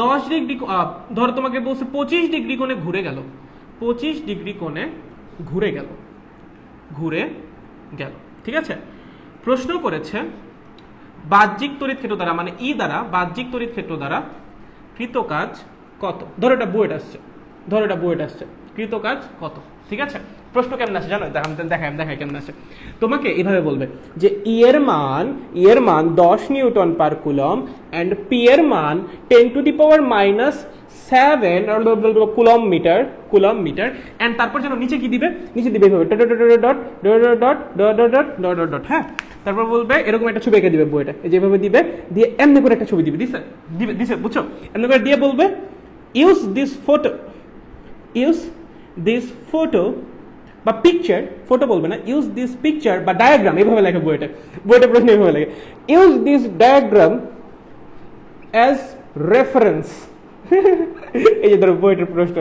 10 ডিগ্রি, ধরো তোমাকে বলছে 25 ডিগ্রি কোণে ঘুরে গেল। 25 ডিগ্রি কোণে ঘুরে গেল, ঠিক আছে? প্রশ্ন করেছে বাহ্যিক তড়িৎ ক্ষেত্র দ্বারা, মানে ই দ্বারা, বাহ্যিক তড়িৎ ক্ষেত্র দ্বারা কৃতকাজ কত? ধরো এটা বুয়েট আসছে, কৃতকাজ কত? ঠিক আছে? প্রশ্ন কেমন আসে জানো? দেখাই কেমন আসে। তোমাকে এভাবে বলবে যে ই এর মান 10 newton per coulomb and P এর মান 10 to the power -7 coulomb metre and তারপর যেন নিচে কি দিবে? নিচে দিবে এভাবে ডট। হ্যাঁ, তারপর বলবে এরকম একটা ছবি এঁকে দিবে বইটা, যেভাবে দিবে, দিয়ে এমনি করে একটা ছবি দিবে, দিছে বুঝছো? এমনি করে দিয়ে বলবে ইউজ দিস ফটো বা পিকচার, ফটো বলবে না, ইউজ দিস পিকচার বা ডায়াগ্রাম, এভাবে লেখে বইটা প্রশ্ন এভাবে লেখে, use this diagram as reference. এই যে ধরো বইটার প্রশ্ন,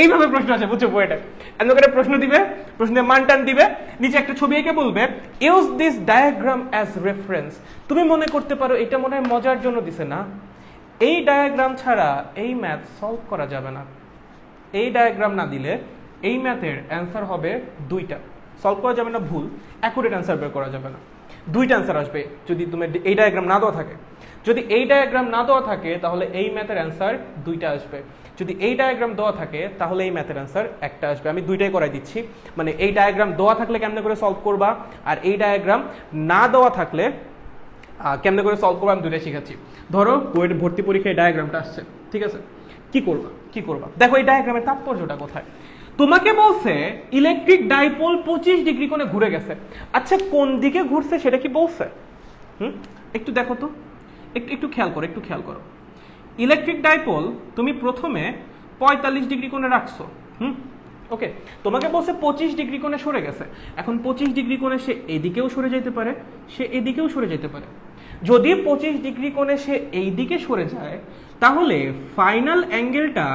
এইভাবে প্রশ্ন আছে বুঝছো? বইটা এমন করে প্রশ্ন দিবে, প্রশ্নের মান টান দিবে, নিচে একটা ছবি এঁকে বলবে use this diagram as reference. তুমি মনে করতে পারো এটা মনে হয় মজার জন্য দিছে না, এই ডায়াগ্রাম ছাড়া এই ম্যাথ সলভ করা যাবে না। এই ডায়াগ্রাম না দিলে এই ম্যাথের অ্যান্সার হবে দুইটা। সলভ করা যাবে না ভুল, অ্যাকুরেট অ্যান্সার বের করা যাবে না। দুইটা অ্যান্সার আসবে যদি তুমি এই ডায়াগ্রাম না দেওয়া থাকে। যদি এই ডায়াগ্রাম না দেওয়া থাকে তাহলে এই ম্যাথের অ্যান্সার দুইটা আসবে। যদি এই ডায়াগ্রাম দেওয়া থাকে তাহলে এই ম্যাথের অ্যান্সার একটা আসবে। আমি দুইটাই করাই দিচ্ছি, মানে এই ডায়াগ্রাম দেওয়া থাকলে কেমনে করে সলভ করবা, আর এই ডায়াগ্রাম না দেওয়া থাকলে কেমনে করে সলভ করবো, আমি দুইটাই শিখাচ্ছি। ধরো বইয়ের ভর্তি পরীক্ষায় ডায়াগ্রামটা আসছে, ঠিক আছে, কি করবা দেখো এই ডায়াগ্রামের তাৎপর্যটা কোথায়। তোমাকে বলছে ইলেকট্রিক ডাইপোল 25 ডিগ্রি কোণে ঘুরে গেছে। আচ্ছা কোন দিকে ঘুরছে সেটা কি বলছে? একটু দেখো তো, একটু খেয়াল করো। ইলেকট্রিক ডাইপোল তুমি প্রথমে 45 ডিগ্রি কোণে রাখছো, ওকে, তোমাকে বলছে 25 ডিগ্রি কোণে সরে গেছে। এখন 25 ডিগ্রি কোণে সে এদিকেও সরে যেতে পারে, সে এদিকেও সরে যেতে পারে। যদি 25 ডিগ্রি কোণে সে এইদিকে সরে যায় তাহলে ফাইনাল অ্যাঙ্গেলটা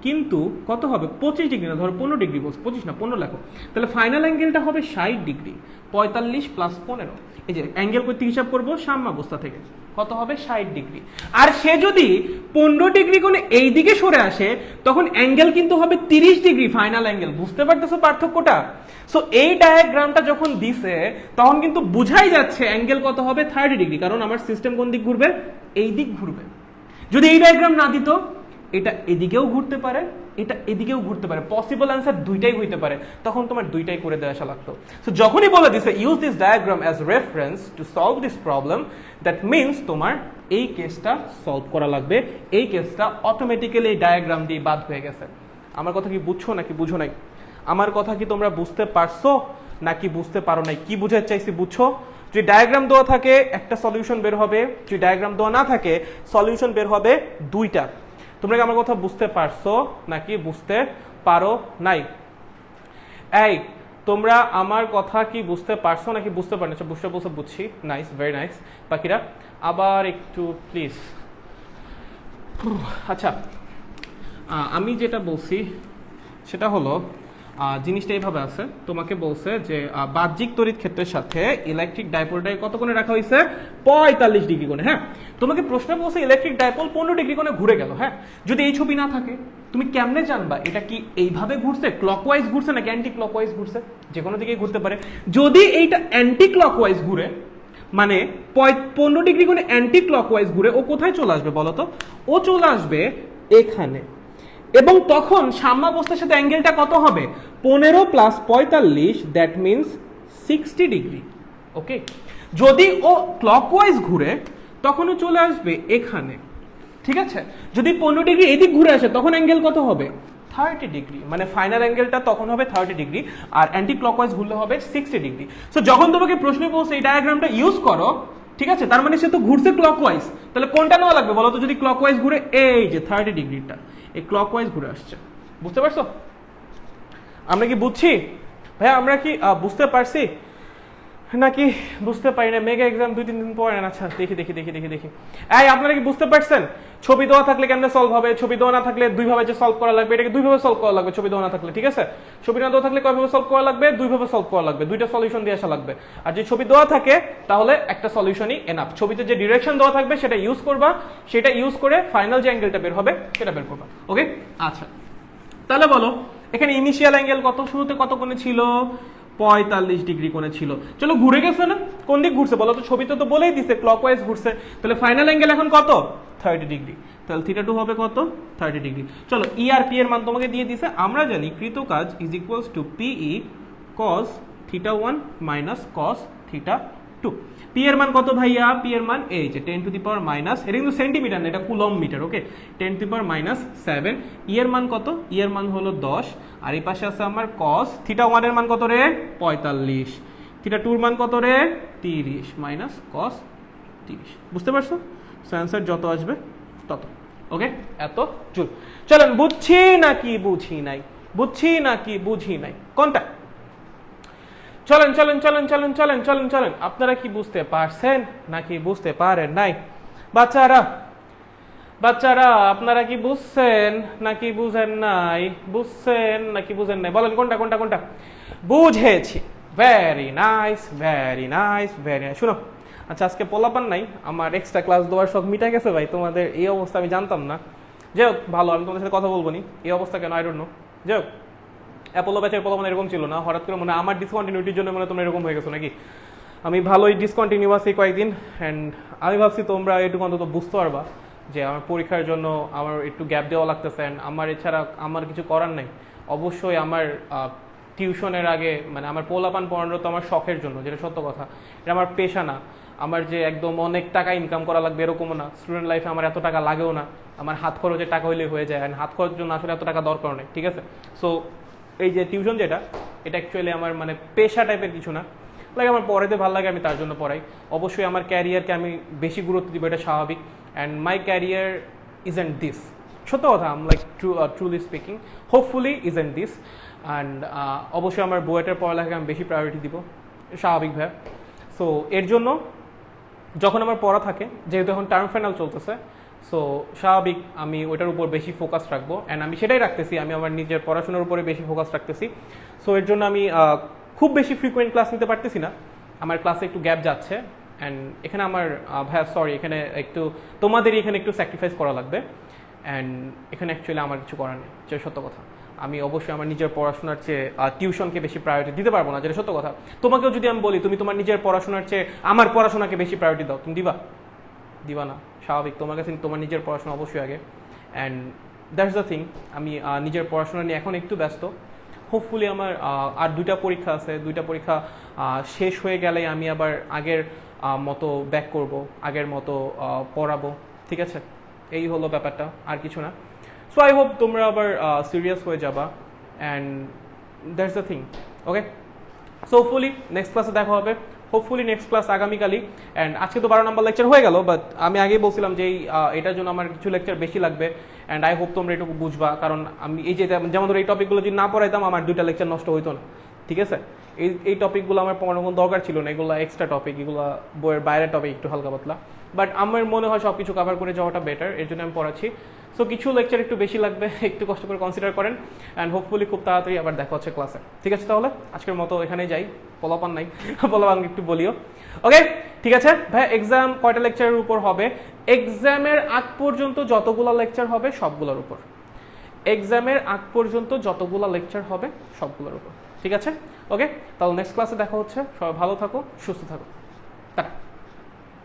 কিন্তু কত হবে? 25 ডিগ্রি না, ধরো 15 ডিগ্রি বলছে, 25 না 15 লেখো, তাহলে ফাইনাল অ্যাঙ্গেলটা হবে 60 ডিগ্রি। 45 প্লাস 15, এই যে অ্যাঙ্গেল করতে হিসাব করবো সাম্যাবস্থা থেকে, কত হবে? 60 ডিগ্রি। আর সে যদি 15 ডিগ্রি কোণে এই দিকে সরে আসে তখন অ্যাঙ্গেল কিন্তু হবে 30 ডিগ্রি ফাইনাল অ্যাঙ্গেল। বুঝতে পারতেছো পার্থক্যটা? সো এই ডায়াগ্রামটা যখন দিছে তখন কিন্তু বুঝাই যাচ্ছে অ্যাঙ্গেল কত হবে? 30 ডিগ্রি, কারণ আমার সিস্টেম কোন দিক ঘুরবে? এই দিক ঘুরবে। যদি এই ডায়াগ্রাম না দিত এটা এদিকেও ঘুরতে পারে, এটা এদিকেও ঘুরতে পারে, পসিবল অ্যান্সার দুইটাই হইতে পারে, তখন তোমার দুইটাই করে দেওয়া আসা লাগতো। সো যখনই বলে দিছে use this diagram as reference to solve this problem, that means তোমার এই কেসটা সলভ করা লাগবে। এই কেসটা অটোমেটিক্যালি এই ডায়াগ্রাম দিয়ে বাদ হয়ে গেছে। আমার কথা কি বুঝছো নাকি বুঝো নাই? আমার কথা কি তোমরা বুঝতে পারছো নাকি বুঝতে পারো নাই? কি বুঝাতে চাইছি বুঝছো? যদি ডায়াগ্রাম দেওয়া থাকে একটা সলিউশন বের হবে, যদি ডায়াগ্রাম দেওয়া না থাকে সলিউশন বের হবে দুইটা। তোমরা কি আমার কথা বুঝতে পারছো নাকি বুঝতে পারো নাই? এই তোমরা আমার কথা কি বুঝতে পারছো নাকি বুঝতে পারো না? বুঝতে বলছো বুঝছি, নাইস, ভেরি নাইস। বাকিরা আবার একটু প্লিজ। আচ্ছা আমি যেটা বলছি সেটা হলো জিনিসটা এইভাবে আছে। তোমাকে বলছে যে বাহ্যিক তড়িৎ ক্ষেত্রের সাথে ইলেকট্রিক ডাইপোলটাকে কত কোণে রাখা হয়েছে? 45 ডিগ্রি কোণে। হ্যাঁ, তোমাকে প্রশ্ন বলছে ইলেকট্রিক ডাইপোল 15 ডিগ্রি কোণে ঘুরে গেল। হ্যাঁ, যদি এই ছবি না থাকে তুমি কেমনে জানবা এটা কি এইভাবে ঘুরছে, ক্লকওয়াইজ ঘুরছে নাকি অ্যান্টি ক্লকওয়াইজ ঘুরছে? যে কোনো দিকেই ঘুরতে পারে। যদি এইটা অ্যান্টি ক্লকওয়াইজ ঘুরে, মানে 15 ডিগ্রি কোণে অ্যান্টি ক্লকওয়াইজ ঘুরে, ও কোথায় চলে আসবে বলো তো? ও চলে আসবে এখানে। এবং তখন সাম্যাবস্থার সাথে অ্যাঙ্গেলটা কত হবে? 15 প্লাস 45, দ্যাট মিনস 60 ডিগ্রি। ওকে, যদি ও ক্লকওয়াইজ ঘুরে তখন ও চলে আসবে এখানে, ঠিক আছে? যদি 15 ডিগ্রি এদিক ঘুরে আসে তখন অ্যাঙ্গেল কত হবে? 30 ডিগ্রি, মানে ফাইনাল অ্যাঙ্গেলটা তখন হবে 30 ডিগ্রি, আর অ্যান্টি ক্লকওয়াইজ ঘুরলে হবে 60 ডিগ্রি। সো যখন তোমাকে প্রশ্ন বলছে এই ডায়াগ্রামটা ইউজ করো, ঠিক আছে, তার মানে সে তো ঘুরছে ক্লকওয়াইজ, তাহলে কোনটা নেওয়া লাগবে বলো তো? যদি ক্লকওয়াইজ ঘুরে, এই যে 30 ডিগ্রিটা এই ক্লকওয়াইজ ঘুরে আসছে। বুঝতে পারছো? আমরা কি বুঝছি ভাইয়া? আমরা কি বুঝতে পারছি নাকি বুঝতে পারি না? মেগা এক্সাম 2-3 দিন পরে। আচ্ছা দেখি এই আপনারা কি বুঝতে পারছেন? ছবি দেওয়া থাকলে কেমনে সলভ হবে, ছবি দেওয়া না থাকলে দুইভাবে যে সলভ করা লাগবে, এটাকে দুইভাবে সলভ করা লাগবে ছবি দেওয়া না থাকলে, ঠিক আছে? ছবি না দেওয়া থাকলে কয়ভাবে সলভ করা লাগবে? দুইভাবে সলভ করা লাগবে, দুইটা সলিউশন দিয়ে আসা লাগবে। আর যদি ছবি দেওয়া থাকে তাহলে একটা সলিউশনই এনাফ। ছবিতে যে ডিরেকশন দেওয়া থাকবে সেটা ইউজ করবা, সেটা ইউজ করে ফাইনাল যে অ্যাঙ্গেলটা বের হবে সেটা বের করবা। ওকে, আচ্ছা তাহলে বলো এখানে ইনিশিয়াল অ্যাঙ্গেল কত? শুরুতে কত কোণে ছিল? 45 ডিগ্রি কোণে ছিল। চলো ঘুরে গেছে না? কোন দিক ঘুরছে বলো তো? ছবিতে তো বলেই দিছে ক্লকওয়াইজ ঘুরছে, তাহলে ফাইনাল অ্যাঙ্গেল এখন কত? 30 ডিগ্রি। তাহলে θ2 হবে কত? 30 ডিগ্রি। চলো ই আর পি এর মান তোমাকে দিয়ে দিছে। আমরা জানি কৃত কাজ is equals to PE cos θ1 minus cos θ2। P এর মান কত ভাইয়া? পি এর মান এই যে 10 টু দি পাওয়ার মাইনাস, এটা কিন্তু সেন্টিমিটার না, এটা coulomb metre. Okay, 10 to the power minus 7। E এর মান কত? ই এর মান হলো 10, আর এই পাশে আছে আমার cos θ1 এর মান কত রে? 45। θ2 এর মান কত রে? 30 মাইনাস cos 30। বুঝতে পারছো? সো অ্যানসার যত আসবে তত। ওকে, এত জুল। চলেন বুঝছি নাকি বুঝি নাই? বুঝছি নাকি বুঝি নাই? কোনটা? চলেন। আপনারা কি বুঝতে পারছেন নাকি বুঝতে পারেন নাই? বাচ্চারা আপনারা কি বুঝছেন নাকি বুঝেন নাই? বুঝছেন নাকি বুঝেন নাই? বলেন কোনটা? বুঝেছি। Very nice. শুনো, আচ্ছা আজকে পোলাপান নাই, আমার এক্সট্রা ক্লাস দেওয়ার শখ মিটা গেছে ভাই। তোমাদের এই অবস্থা আমি জানতাম না। যাই হোক ভালো, আমি তোমাদের সাথে কথা বলবো নি, এই অবস্থা কেন আই ডোন্ট নো। যাই হোক অ্যাপোলো ব্যাচের পোলাপান এরকম ছিল না, হঠাৎ করে মানে আমার ডিসকন্টিনিউটির জন্য মানে তোমরা এরকম হয়ে গেছো নাকি? আমি ভালোই ডিসকন্টিনিউ আছি কয়েকদিন, অ্যান্ড আমি ভাবছি তোমরা এটুকু অন্তত বুঝতে পারবা যে আমার পরীক্ষার জন্য আমার একটু গ্যাপ দেওয়া লাগতেছে, অ্যান্ড আমার এছাড়া আমার কিছু করার নেই। অবশ্যই আমার টিউশনের আগে মানে আমার পোলাপান পড়ানো তো আমার শখের জন্য, যেটা সত্য কথা, এটা আমার পেশা না। আমার যে একদম অনেক টাকা ইনকাম করা লাগবে এরকমও না, স্টুডেন্ট লাইফে আমার এত টাকা লাগেও না, আমার হাত খরচের টাকা হইলে হয়ে যায়, অ্যান্ড হাত খরচের জন্য আসলে এত টাকা দরকার নেই, ঠিক আছে? সো এই যে টিউশন যেটা, এটা অ্যাকচুয়ালি আমার মানে পেশা টাইপের কিছু না, লাইক আমার পড়াতে ভালো লাগে আমি তার জন্য পড়াই। অবশ্যই আমার ক্যারিয়ারকে আমি বেশি গুরুত্ব দিব, এটা স্বাভাবিক, and my career isn't this, সত্য কথা, um like truly speaking, hopefully isn't this. And অবশ্যই আমার বুয়েটের পড়ালেখাকে আমি বেশি প্রায়োরিটি দিব, স্বাভাবিক ভাবে। সো এর জন্য যখন আমার পড়া থাকে, যেহেতু এখন টার্ম ফাইনাল চলতেছে, সো স্বাভাবিক আমি ওইটার উপর বেশি ফোকাস রাখবো, অ্যান্ড আমি সেটাই রাখতেছি, আমি আমার নিজের পড়াশোনার উপরে বেশি ফোকাস রাখতেছি। সো এর জন্য আমি খুব বেশি ফ্রিকোয়েন্ট ক্লাস নিতে পারতেছি না, আমার ক্লাসে একটু গ্যাপ যাচ্ছে, অ্যান্ড এখানে আমার ভাইয়া সরি, এখানে একটু তোমাদেরই এখানে একটু স্যাক্রিফাইস করা লাগবে, অ্যান্ড এখানে অ্যাকচুয়ালি আমার কিছু করার নেই, যেটা সত্য কথা। আমি অবশ্যই আমার নিজের পড়াশোনার চেয়ে টিউশনকে বেশি প্রায়োরিটি দিতে পারবো না, যেটা সত্য কথা। তোমাকেও যদি আমি বলি তুমি তোমার নিজের পড়াশোনার চেয়ে আমার পড়াশোনাকে বেশি প্রায়োরিটি দাও, তুমি দিবা? দিবা না, স্বাভাবিক। তোমার কাছে তোমার নিজের পড়াশোনা অবশ্যই আগে, অ্যান্ড দ্যাটস দ্য থিং। আমি নিজের পড়াশোনা নিয়ে এখন একটু ব্যস্ত। হোপফুলি আমার আর 2টা পরীক্ষা আছে, 2টা পরীক্ষা শেষ হয়ে গেলেই আমি আবার আগের মতো ব্যাক করব, আগের মতো পড়াবো, ঠিক আছে? এই হলো ব্যাপারটা, আর কিছু না। সো আই হোপ তোমরা আবার সিরিয়াস হয়ে যাবা, and that's the thing. Okay, so hopefully next ক্লাসে দেখা হবে, হোপফুলি নেক্সট ক্লাস আগামীকালই। অ্যান্ড আজকে তো 12 নম্বর লেকচার হয়ে গেল, বাট আমি আগেই বলছিলাম যে এটার জন্য আমার কিছু লেকচার বেশি লাগবে, অ্যান্ড আই হোপ তোমরা এটুকু বুঝবা, কারণ আমি এই যে যেমন ধরো এই টপিকগুলো যদি না পড়াইতাম আমার 2টা লেকচার নষ্ট হইতো না, ঠিক আছে? এই টপিকগুলো আমার পড়ানোর কোনো দরকার ছিল না, এগুলো এক্সট্রা টপিক, এগুলো বইয়ের বাইরের টপিক, একটু হালকা পাতলা, বাট আমার মনে হয় সব কিছু কভার করে যাওয়াটা বেটার, এর জন্য আমি পড়াচ্ছি। সো কিছু লেকচার একটু বেশি লাগবে, একটু কষ্ট করে কনসিডার করেন, অ্যান্ড হোপফুলি খুব তাড়াতাড়ি আবার দেখা হচ্ছে ক্লাসে, ঠিক আছে? তাহলে আজকের মতো এখানেই যাই, পোলাপান নাই, পোলাপান একটু বলিও। ওকে, ঠিক আছে ভাই। এক্সাম কয়টা লেকচারের উপর হবে? এক্সামের আগ পর্যন্ত যতগুলো লেকচার হবে সবগুলোর উপর, এক্সামের আগ পর্যন্ত যতগুলো লেকচার হবে সবগুলোর উপর, ঠিক আছে? ওকে, তাহলে নেক্সট ক্লাসে দেখা হচ্ছে। সবাই ভালো থাকো, সুস্থ থাকো, টাটা।